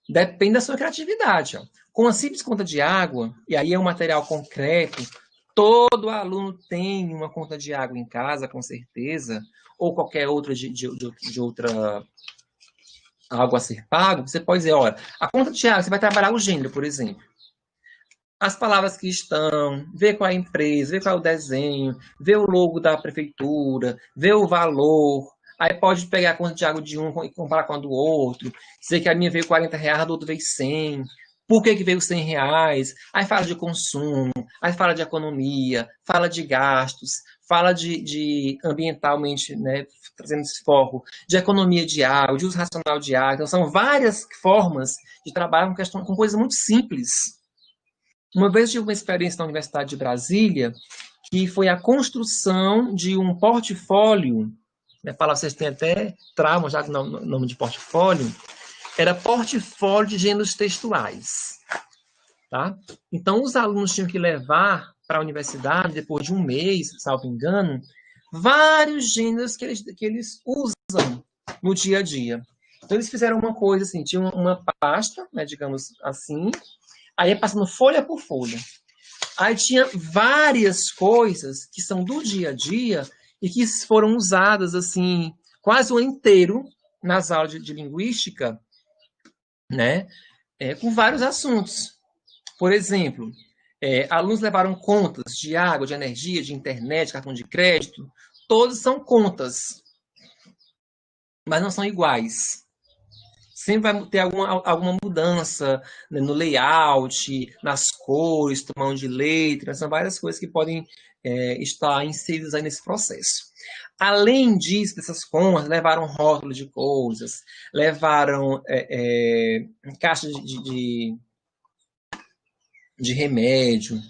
Depende da sua criatividade. Ó. Com a simples conta de água, e aí é um material concreto, todo aluno tem uma conta de água em casa, com certeza, ou qualquer outra de outra algo a ser pago, você pode dizer, olha, a conta de água, você vai trabalhar o gênero, por exemplo. As palavras que estão, ver qual é a empresa, ver qual é o desenho, ver o logo da prefeitura, ver o valor. Aí pode pegar a conta de água de um e comparar com a do outro. Dizer que a minha veio R$ 40, a do outro veio 100. Por que veio R$ 100? Aí fala de consumo, aí fala de economia, fala de gastos, fala de ambientalmente, né, trazendo esse foco, de economia de água, de uso racional de água. Então, são várias formas de trabalhar com coisas muito simples. Uma vez tive uma experiência na Universidade de Brasília, que foi a construção de um portfólio, né, fala, vocês têm até trauma já com o nome de portfólio, era portfólio de gêneros textuais. Tá? Então, os alunos tinham que levar para a universidade, depois de um mês, salvo engano, vários gêneros que eles usam no dia a dia. Então, eles fizeram uma coisa assim, tinha uma pasta, né, digamos assim, aí passando folha por folha. Aí tinha várias coisas que são do dia a dia e que foram usadas assim quase o ano inteiro nas aulas de linguística, né? Com vários assuntos. Por exemplo, Alunos levaram contas de água, de energia, de internet, cartão de crédito. Todos são contas, mas não são iguais. Sempre vai ter alguma mudança, né, no layout, nas cores, tomão de letra, são várias coisas que podem estar inseridas aí nesse processo. Além disso, dessas contas, levaram rótulos de coisas, levaram caixas de remédio,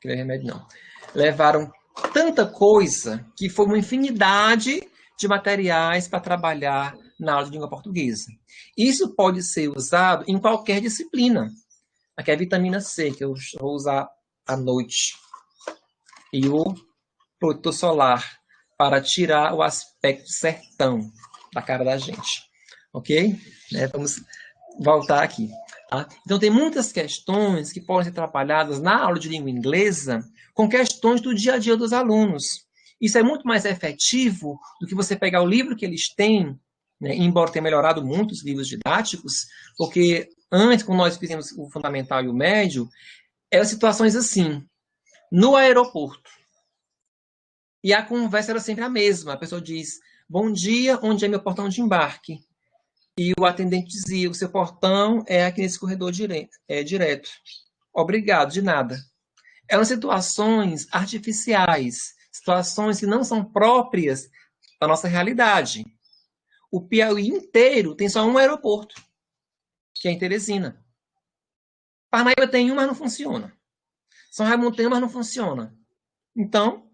que não é remédio não, levaram tanta coisa que foi uma infinidade de materiais para trabalhar na aula de língua portuguesa. Isso pode ser usado em qualquer disciplina. Aqui é a vitamina C, que eu vou usar à noite. E o protetor solar, para tirar o aspecto sertão da cara da gente. Ok? Vamos voltar aqui. Tá? Então, tem muitas questões que podem ser trabalhadas na aula de língua inglesa com questões do dia a dia dos alunos. Isso é muito mais efetivo do que você pegar o livro que eles têm, né, embora tenha melhorado muito os livros didáticos, porque antes, quando nós fizemos o fundamental e o médio, eram situações assim, no aeroporto. E a conversa era sempre a mesma. A pessoa diz, bom dia, onde é meu portão de embarque? E o atendente dizia, o seu portão é aqui nesse corredor direto. Obrigado, de nada. Eram situações artificiais, situações que não são próprias da nossa realidade. O Piauí inteiro tem só um aeroporto, que é em Teresina. Parnaíba tem um, mas não funciona. São Raimundo tem um, mas não funciona. Então,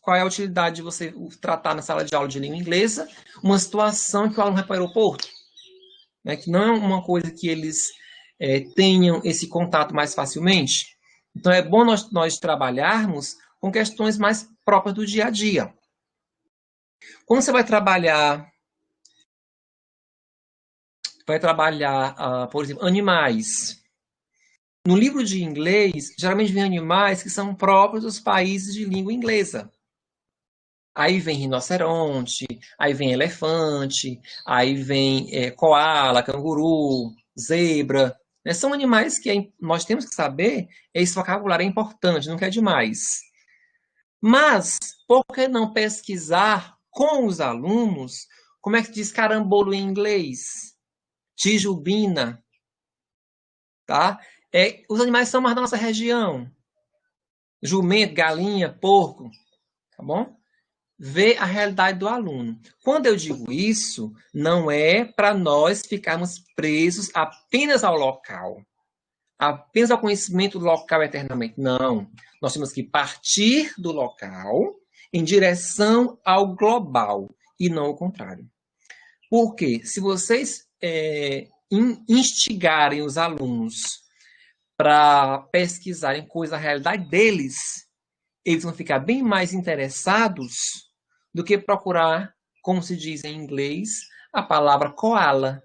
qual é a utilidade de você tratar na sala de aula de língua inglesa uma situação que o aluno vai para o aeroporto? Né, que não é uma coisa que eles tenham esse contato mais facilmente. Então, é bom nós trabalharmos com questões mais próprias do dia a dia. Quando você vai trabalhar, por exemplo, animais. No livro de inglês, geralmente vem animais que são próprios dos países de língua inglesa. Aí vem rinoceronte, aí vem elefante, aí vem coala, canguru, zebra. Né? São animais que nós temos que saber, esse vocabulário é importante, não quer demais. Mas, por que não pesquisar com os alunos como é que se diz carambolo em inglês? Tijubina. Tá? Os animais são mais da nossa região. Jumento, galinha, porco. Tá bom? Ver a realidade do aluno. Quando eu digo isso, não é para nós ficarmos presos apenas ao local, apenas ao conhecimento local eternamente. Não. Nós temos que partir do local em direção ao global e não o contrário. Porque se vocês instigarem os alunos para pesquisarem coisas da realidade deles, eles vão ficar bem mais interessados do que procurar, como se diz em inglês, a palavra koala.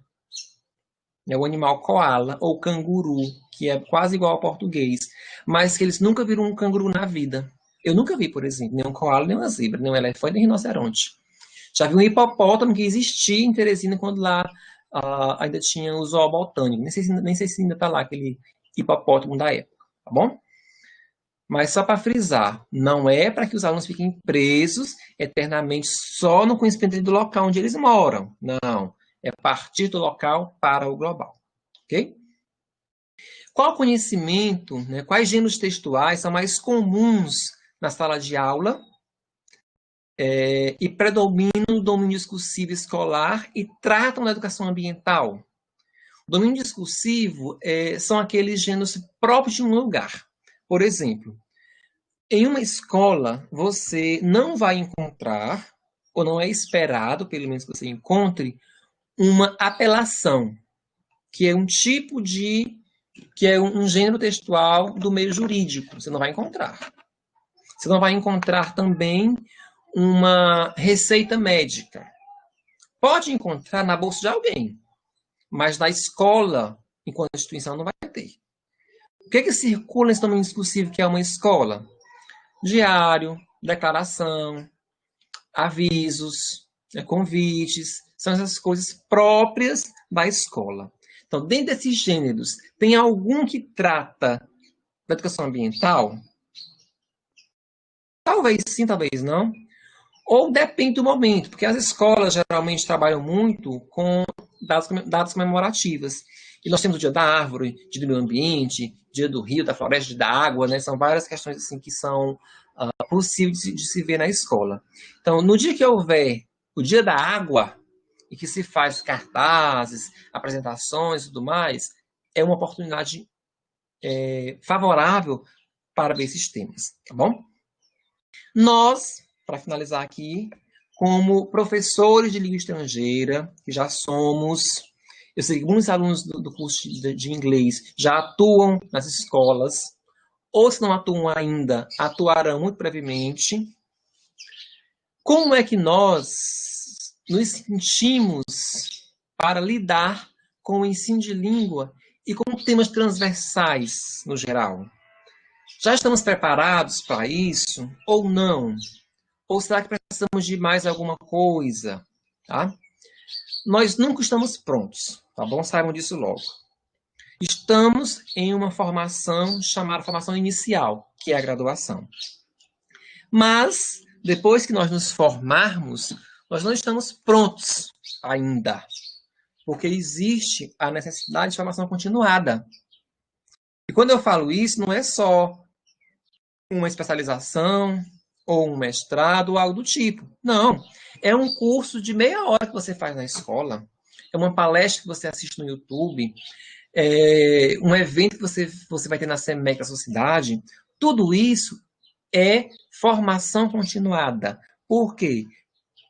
O animal koala ou canguru, que é quase igual ao português, mas que eles nunca viram um canguru na vida. Eu nunca vi, por exemplo, nem um koala, nem uma zebra, nem um elefante, nem um rinoceronte. Já vi um hipopótamo que existia em Teresina quando lá ainda tinha o zoo botânico. Nem sei se ainda está lá aquele hipopótamo da época, tá bom? Mas só para frisar, não é para que os alunos fiquem presos eternamente só no conhecimento do local onde eles moram. Não. É partir do local para o global. Ok? Qual conhecimento, né, quais gêneros textuais são mais comuns na sala de aula e predominam no domínio discursivo escolar e tratam da educação ambiental? O domínio discursivo são aqueles gêneros próprios de um lugar. Por exemplo, em uma escola, você não vai encontrar, ou não é esperado, pelo menos que você encontre, uma apelação, que é um tipo que é um gênero textual do meio jurídico. Você não vai encontrar. Você não vai encontrar também uma receita médica. Pode encontrar na bolsa de alguém, mas na escola, enquanto instituição, não vai ter. O que circula nesse domínio discursivo que é uma escola? Diário, declaração, avisos, convites, são essas coisas próprias da escola. Então, dentro desses gêneros, tem algum que trata da educação ambiental? Talvez sim, talvez não. Ou depende do momento, porque as escolas geralmente trabalham muito com datas comemorativas. E nós temos o Dia da Árvore, Dia do Meio Ambiente, Dia do Rio, da Floresta, da Água, né? São várias questões assim que são possíveis de se ver na escola. Então, no dia que houver o Dia da Água, e que se faz cartazes, apresentações e tudo mais, é uma oportunidade favorável para ver esses temas, tá bom? Nós, para finalizar aqui, como professores de língua estrangeira, que já somos, eu sei que muitos alunos do curso de inglês já atuam nas escolas, ou se não atuam ainda, atuarão muito brevemente. Como é que nós nos sentimos para lidar com o ensino de língua e com temas transversais no geral? Já estamos preparados para isso ou não? Ou será que precisamos de mais alguma coisa? Tá? Nós nunca estamos prontos, tá bom? Saibam disso logo. Estamos em uma formação chamada formação inicial, que é a graduação. Mas, depois que nós nos formarmos, nós não estamos prontos ainda, porque existe a necessidade de formação continuada. E quando eu falo isso, não é só uma especialização ou um mestrado ou algo do tipo. Não. É um curso de meia hora que você faz na escola. É uma palestra que você assiste no YouTube. É um evento que você vai ter na SEMEC da sua cidade. Tudo isso é formação continuada. Por quê?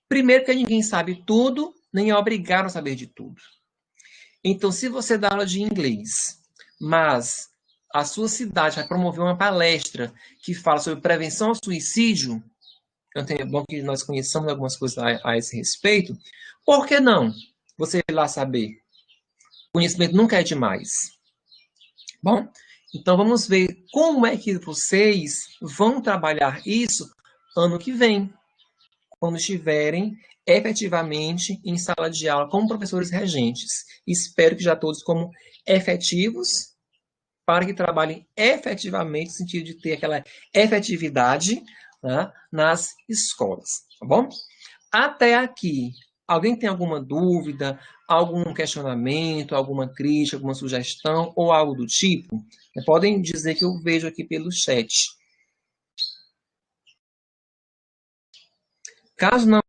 Primeiro, que ninguém sabe tudo, nem é obrigado a saber de tudo. Então, se você dá aula de inglês, mas a sua cidade vai promover uma palestra que fala sobre prevenção ao suicídio, é bom que nós conheçamos algumas coisas a esse respeito, por que não você ir lá saber? Conhecimento nunca é demais. Bom, então vamos ver como é que vocês vão trabalhar isso ano que vem, quando estiverem efetivamente em sala de aula como professores regentes. Espero que já todos como efetivos, para que trabalhem efetivamente, no sentido de ter aquela efetividade, né, nas escolas, tá bom? Até aqui, alguém tem alguma dúvida, algum questionamento, alguma crítica, alguma sugestão ou algo do tipo? Podem dizer que eu vejo aqui pelo chat. Caso não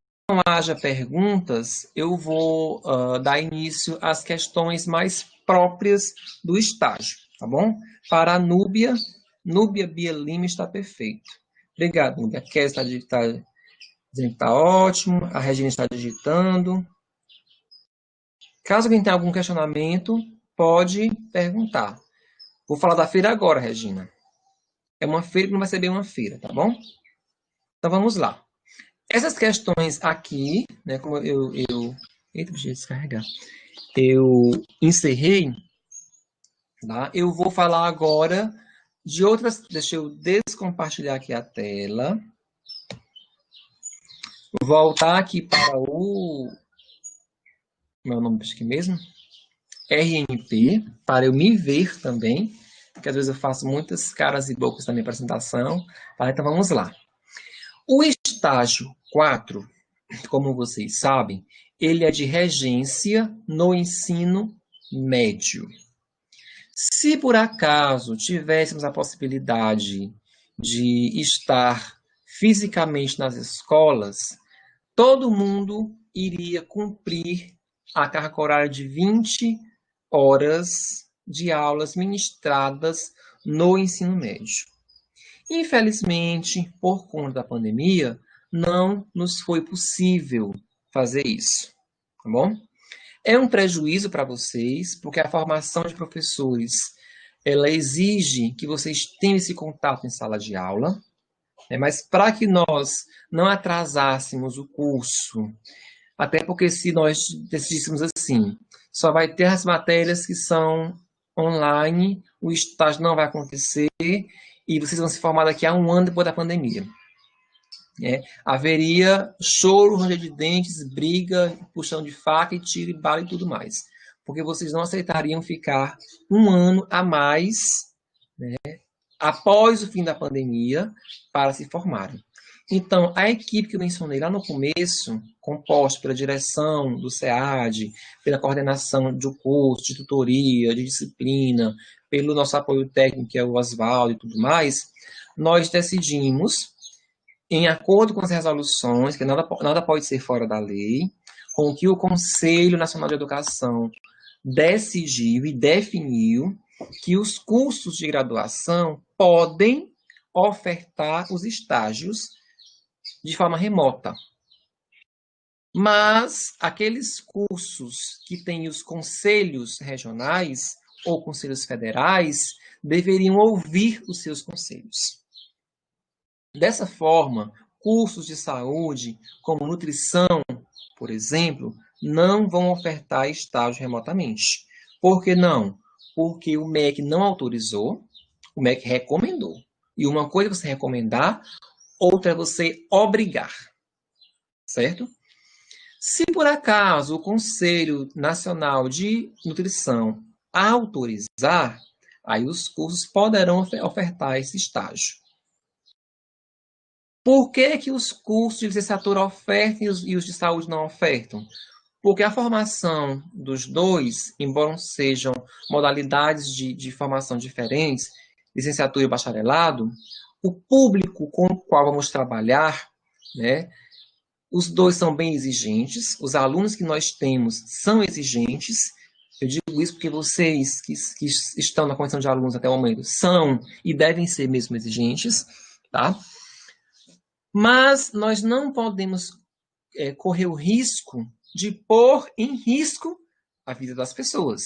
haja perguntas, eu vou dar início às questões mais próprias do estágio, tá bom? Para a Núbia Bia Lima está perfeito. Obrigado, Núbia. A Kézia está dizendo que está ótimo, a Regina está digitando. Caso alguém tenha algum questionamento, pode perguntar. Vou falar da feira agora, Regina. É uma feira que não vai ser bem uma feira, tá bom? Então vamos lá. Essas questões aqui, né, como eita, deixa eu descarregar. Eu encerrei, tá? Eu vou falar agora de outras. Deixa eu descompartilhar aqui a tela. Vou voltar aqui para o. Meu nome aqui mesmo? RNP, para eu me ver também, porque às vezes eu faço muitas caras e bocas na minha apresentação. Tá? Então vamos lá. O estágio 4, como vocês sabem, ele é de regência no ensino médio. Se por acaso tivéssemos a possibilidade de estar fisicamente nas escolas, todo mundo iria cumprir a carga horária de 20 horas de aulas ministradas no ensino médio. Infelizmente, por conta da pandemia, não nos foi possível fazer isso, tá bom? É um prejuízo para vocês, porque a formação de professores, ela exige que vocês tenham esse contato em sala de aula, né? Mas para que nós não atrasássemos o curso, até porque se nós decidíssemos assim, só vai ter as matérias que são online, o estágio não vai acontecer, e vocês vão se formar daqui a um ano depois da pandemia. Haveria choro, ranger de dentes, briga, puxão de faca e tiro e bala e tudo mais. Porque vocês não aceitariam ficar um ano a mais, né, após o fim da pandemia, para se formarem. Então, a equipe que eu mencionei lá no começo, composta pela direção do SEAD, pela coordenação de curso, de tutoria, de disciplina, pelo nosso apoio técnico, que é o Oswaldo e tudo mais, nós decidimos, em acordo com as resoluções, que nada pode ser fora da lei, com o que o Conselho Nacional de Educação decidiu e definiu que os cursos de graduação podem ofertar os estágios de forma remota. Mas aqueles cursos que têm os conselhos regionais ou conselhos federais deveriam ouvir os seus conselhos. Dessa forma, cursos de saúde, como nutrição, por exemplo, não vão ofertar estágio remotamente. Por que não? Porque o MEC não autorizou, o MEC recomendou. E uma coisa é você recomendar, outra é você obrigar. Certo? Se por acaso o Conselho Nacional de Nutrição autorizar, aí os cursos poderão ofertar esse estágio. Por que os cursos de licenciatura ofertam e os de saúde não ofertam? Porque a formação dos dois, embora sejam modalidades de formação diferentes, licenciatura e bacharelado, o público com o qual vamos trabalhar, né, os dois são bem exigentes, os alunos que nós temos são exigentes. Eu digo isso porque vocês que estão na condição de alunos até o momento são e devem ser mesmo exigentes, tá? Mas nós não podemos correr o risco de pôr em risco a vida das pessoas.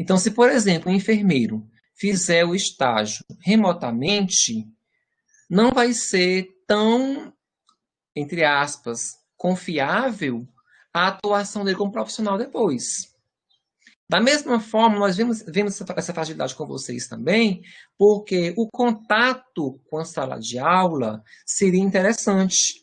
Então, se, por exemplo, um enfermeiro fizer o estágio remotamente, não vai ser tão, entre aspas, confiável a atuação dele como profissional depois. Da mesma forma, nós vemos essa fragilidade com vocês também, porque o contato com a sala de aula seria interessante.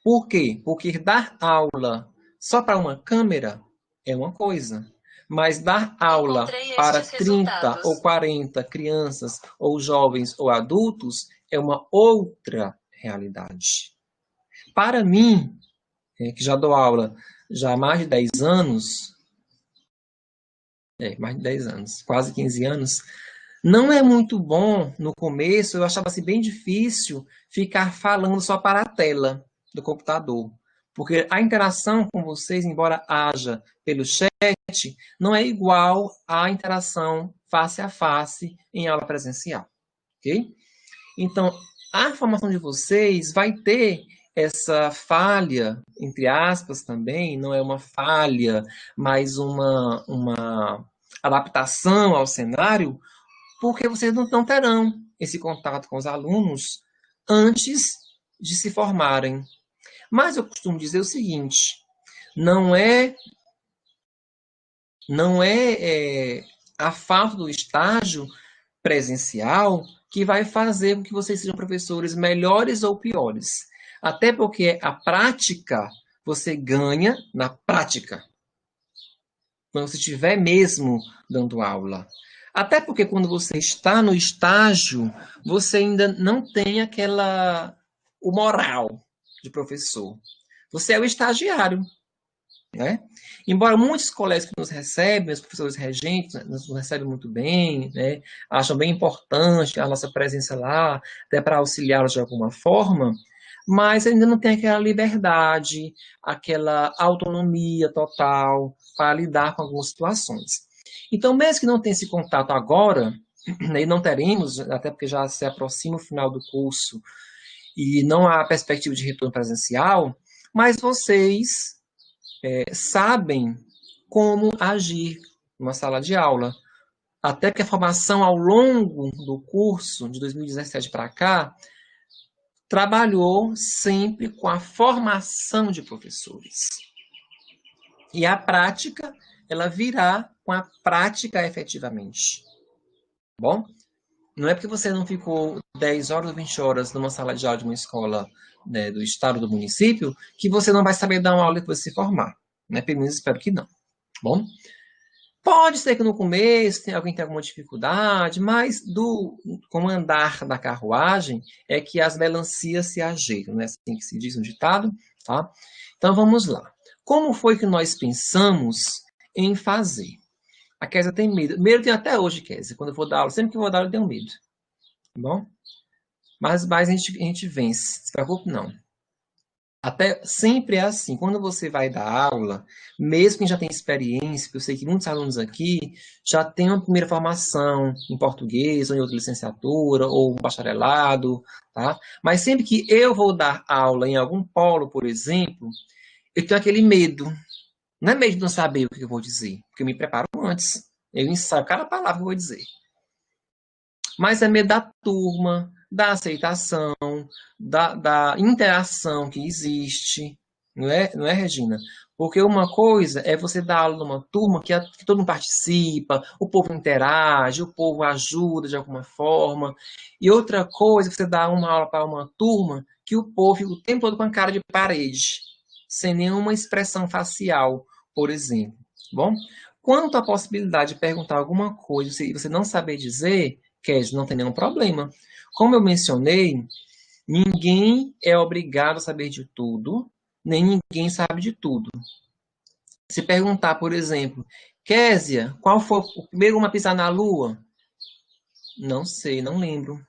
Por quê? Porque dar aula só para uma câmera é uma coisa, mas dar aula para 30 ou 40 crianças, ou jovens, ou adultos, é uma outra realidade. Para mim, que já dou aula já há mais de 10 anos, mais de 10 anos, quase 15 anos, não é muito bom, no começo, eu achava assim, bem difícil ficar falando só para a tela do computador. Porque a interação com vocês, embora haja pelo chat, não é igual à interação face a face em aula presencial. Ok? Então, a formação de vocês vai ter essa falha, entre aspas também, não é uma falha, mas uma adaptação ao cenário, porque vocês não terão esse contato com os alunos antes de se formarem. Mas eu costumo dizer o seguinte, não é a falta do estágio presencial que vai fazer com que vocês sejam professores melhores ou piores. Até porque a prática, você ganha na prática. Quando você estiver mesmo dando aula. Até porque quando você está no estágio, você ainda não tem o moral de professor. Você é o estagiário, né? Embora muitos colegas que nos recebem, os professores regentes, nos recebem muito bem, né? Acham bem importante a nossa presença lá, até para auxiliá-los de alguma forma, mas ainda não tem aquela liberdade, aquela autonomia total para lidar com algumas situações. Então, mesmo que não tenha esse contato agora, né, e não teremos, até porque já se aproxima o final do curso e não há perspectiva de retorno presencial, mas vocês sabem como agir numa sala de aula. Até que a formação ao longo do curso, de 2017 para cá, trabalhou sempre com a formação de professores. E a prática, ela virá com a prática efetivamente. Bom? Não é porque você não ficou 10 horas ou 20 horas numa sala de aula de uma escola, né, do estado, do município, que você não vai saber dar uma aula depois de se formar. Né? Pelo menos espero que não. Bom? Pode ser que no começo alguém tenha alguma dificuldade, mas com o andar da carruagem é que as melancias se ajeitam, né? Assim que se diz no ditado, tá? Então vamos lá. Como foi que nós pensamos em fazer? A Kézia tem medo. Medo tem até hoje, Kézia. Quando eu vou dar aula, sempre que eu vou dar aula eu tenho medo. Tá bom? Mas a gente vence. Não se preocupe, não. Até sempre é assim, quando você vai dar aula, mesmo quem já tem experiência, que eu sei que muitos alunos aqui já têm uma primeira formação em português, ou em outra licenciatura, ou um bacharelado, tá? Mas sempre que eu vou dar aula em algum polo, por exemplo, eu tenho aquele medo. Não é medo de não saber o que eu vou dizer, porque eu me preparo antes. Eu ensaio cada palavra que eu vou dizer. Mas é medo da turma, da aceitação, da interação que existe, não é, Regina? Porque uma coisa é você dar aula numa turma que todo mundo participa, o povo interage, o povo ajuda de alguma forma. E outra coisa é você dar uma aula para uma turma que o povo fica o tempo todo com a cara de parede, sem nenhuma expressão facial, por exemplo. Bom, quanto à possibilidade de perguntar alguma coisa e você não saber dizer, Kes, não tem nenhum problema. Como eu mencionei, ninguém é obrigado a saber de tudo, nem ninguém sabe de tudo. Se perguntar, por exemplo, Késia, qual foi o primeiro homem a pisar na Lua? Não sei, não lembro.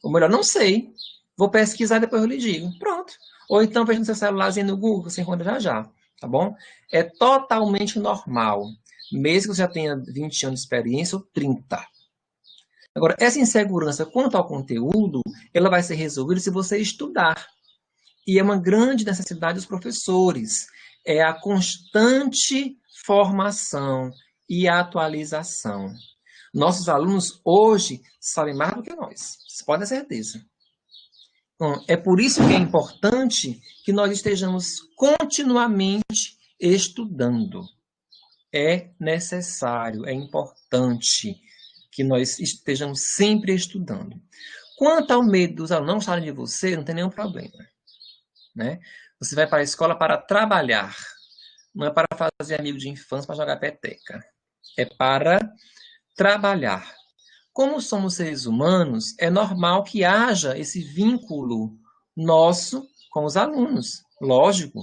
Ou melhor, não sei. Vou pesquisar e depois eu lhe digo. Pronto. Ou então veja no seu celularzinho no Google, você encontra já já, tá bom? É totalmente normal. Mesmo que você já tenha 20 anos de experiência ou 30. Agora, essa insegurança quanto ao conteúdo, ela vai ser resolvida se você estudar. E é uma grande necessidade dos professores. É a constante formação e atualização. Nossos alunos hoje sabem mais do que nós. Vocês podem ter certeza. Então, é por isso que é importante que nós estejamos continuamente estudando. É necessário, é importante que nós estejamos sempre estudando. Quanto ao medo dos alunos não gostarem de você, não tem nenhum problema. Né? Você vai para a escola para trabalhar, não é para fazer amigo de infância, para jogar peteca. É para trabalhar. Como somos seres humanos, é normal que haja esse vínculo nosso com os alunos, lógico.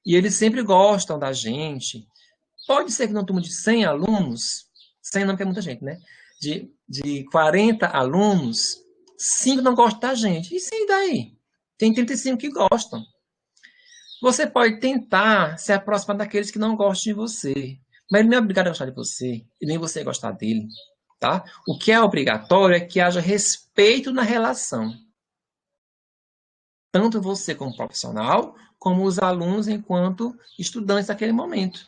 E eles sempre gostam da gente. Pode ser que numa turma de 100 alunos, 100 não, porque é muita gente, né? De 40 alunos, 5 não gostam da gente. E sim, daí? Tem 35 que gostam. Você pode tentar se aproximar daqueles que não gostam de você, mas ele não é obrigado a gostar de você, e nem você gostar dele, tá? O que é obrigatório é que haja respeito na relação. Tanto você como profissional, como os alunos enquanto estudantes naquele momento.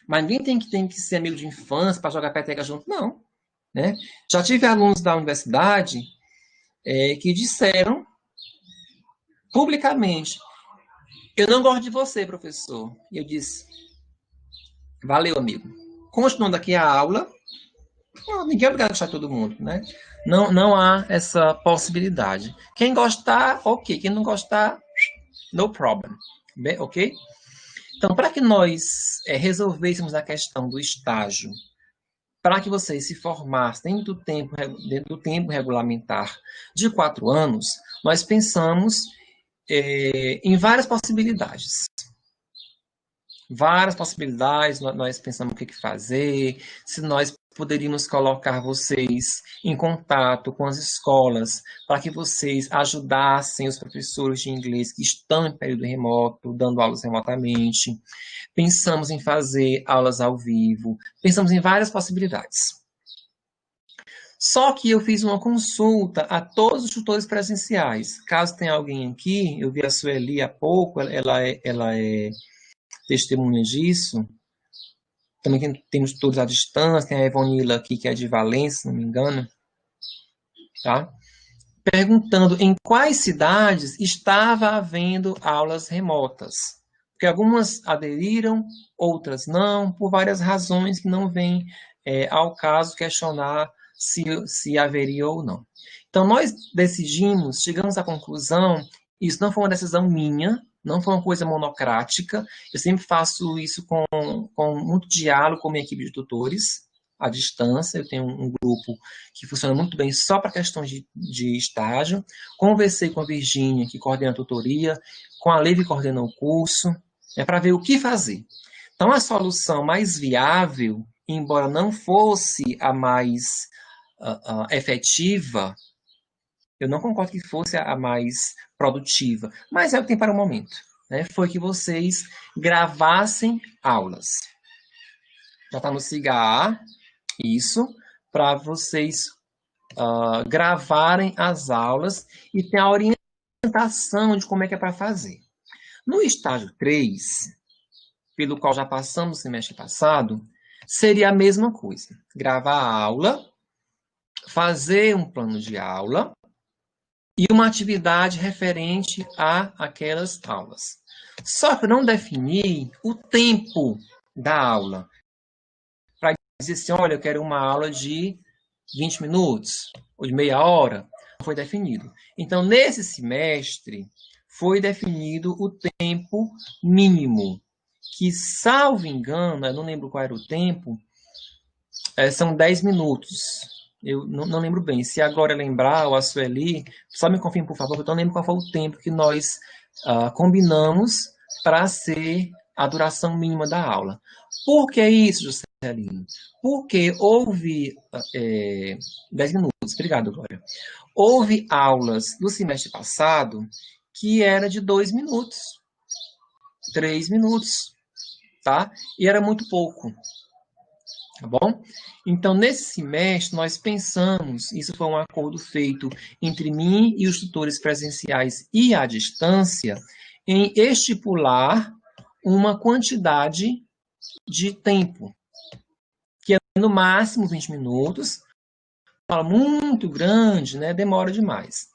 Mas ninguém tem que ser amigo de infância para jogar peteca junto, não. Né? Já tive alunos da universidade que disseram publicamente: eu não gosto de você, professor. E eu disse: valeu, amigo. Continuando aqui a aula, ninguém é obrigado a gostar de todo mundo, né? Não há essa possibilidade. Quem gostar, ok. Quem não gostar, no problem. Bem, ok? Então, para que nós resolvêssemos a questão do estágio, para que vocês se formassem dentro do tempo regulamentar de 4 anos, nós pensamos em várias possibilidades. Várias possibilidades, nós pensamos o que fazer, se nós poderíamos colocar vocês em contato com as escolas para que vocês ajudassem os professores de inglês que estão em período remoto, dando aulas remotamente. Pensamos em fazer aulas ao vivo, pensamos em várias possibilidades. Só que eu fiz uma consulta a todos os tutores presenciais. Caso tenha alguém aqui, eu vi a Sueli há pouco, ela é testemunha disso. Também temos tutores à distância, tem a Evonila aqui, que é de Valença, se não me engano. Tá? Perguntando em quais cidades estava havendo aulas remotas. Porque algumas aderiram, outras não, por várias razões que não vêm ao caso questionar se haveria ou não. Então, nós decidimos, chegamos à conclusão, isso não foi uma decisão minha, não foi uma coisa monocrática, eu sempre faço isso com muito diálogo com a minha equipe de tutores, à distância, eu tenho um grupo que funciona muito bem só para questões de estágio. Conversei com a Virgínia, que coordena a tutoria, com a Lei, que coordena o curso, para ver o que fazer. Então, a solução mais viável, embora não fosse a mais efetiva, eu não concordo que fosse a mais produtiva, mas é o que tem para o momento, né? Foi que vocês gravassem aulas. Já está no CIGA, isso, para vocês gravarem as aulas e ter a orientação de como é que é para fazer. No estágio 3, pelo qual já passamos no semestre passado, seria a mesma coisa. Gravar a aula, fazer um plano de aula e uma atividade referente a aquelas aulas. Só que não definir o tempo da aula. Para dizer assim, olha, eu quero uma aula de 20 minutos ou de meia hora. Não foi definido. Então, nesse semestre, foi definido o tempo mínimo, que, salvo engano, eu não lembro qual era o tempo, são 10 minutos. Eu não lembro bem. Se agora lembrar, ou a Sueli, só me confirme, por favor, eu não lembro qual foi o tempo que nós combinamos para ser a duração mínima da aula. Por que isso, Juscelino? Porque houve 10 minutos, obrigado, Glória. Houve aulas no semestre passado que era de 2 minutos, 3 minutos, tá? E era muito pouco. Tá bom? Então, nesse semestre, nós pensamos, isso foi um acordo feito entre mim e os tutores presenciais e à distância, em estipular uma quantidade de tempo, que é no máximo 20 minutos, fala muito grande, né? Demora demais.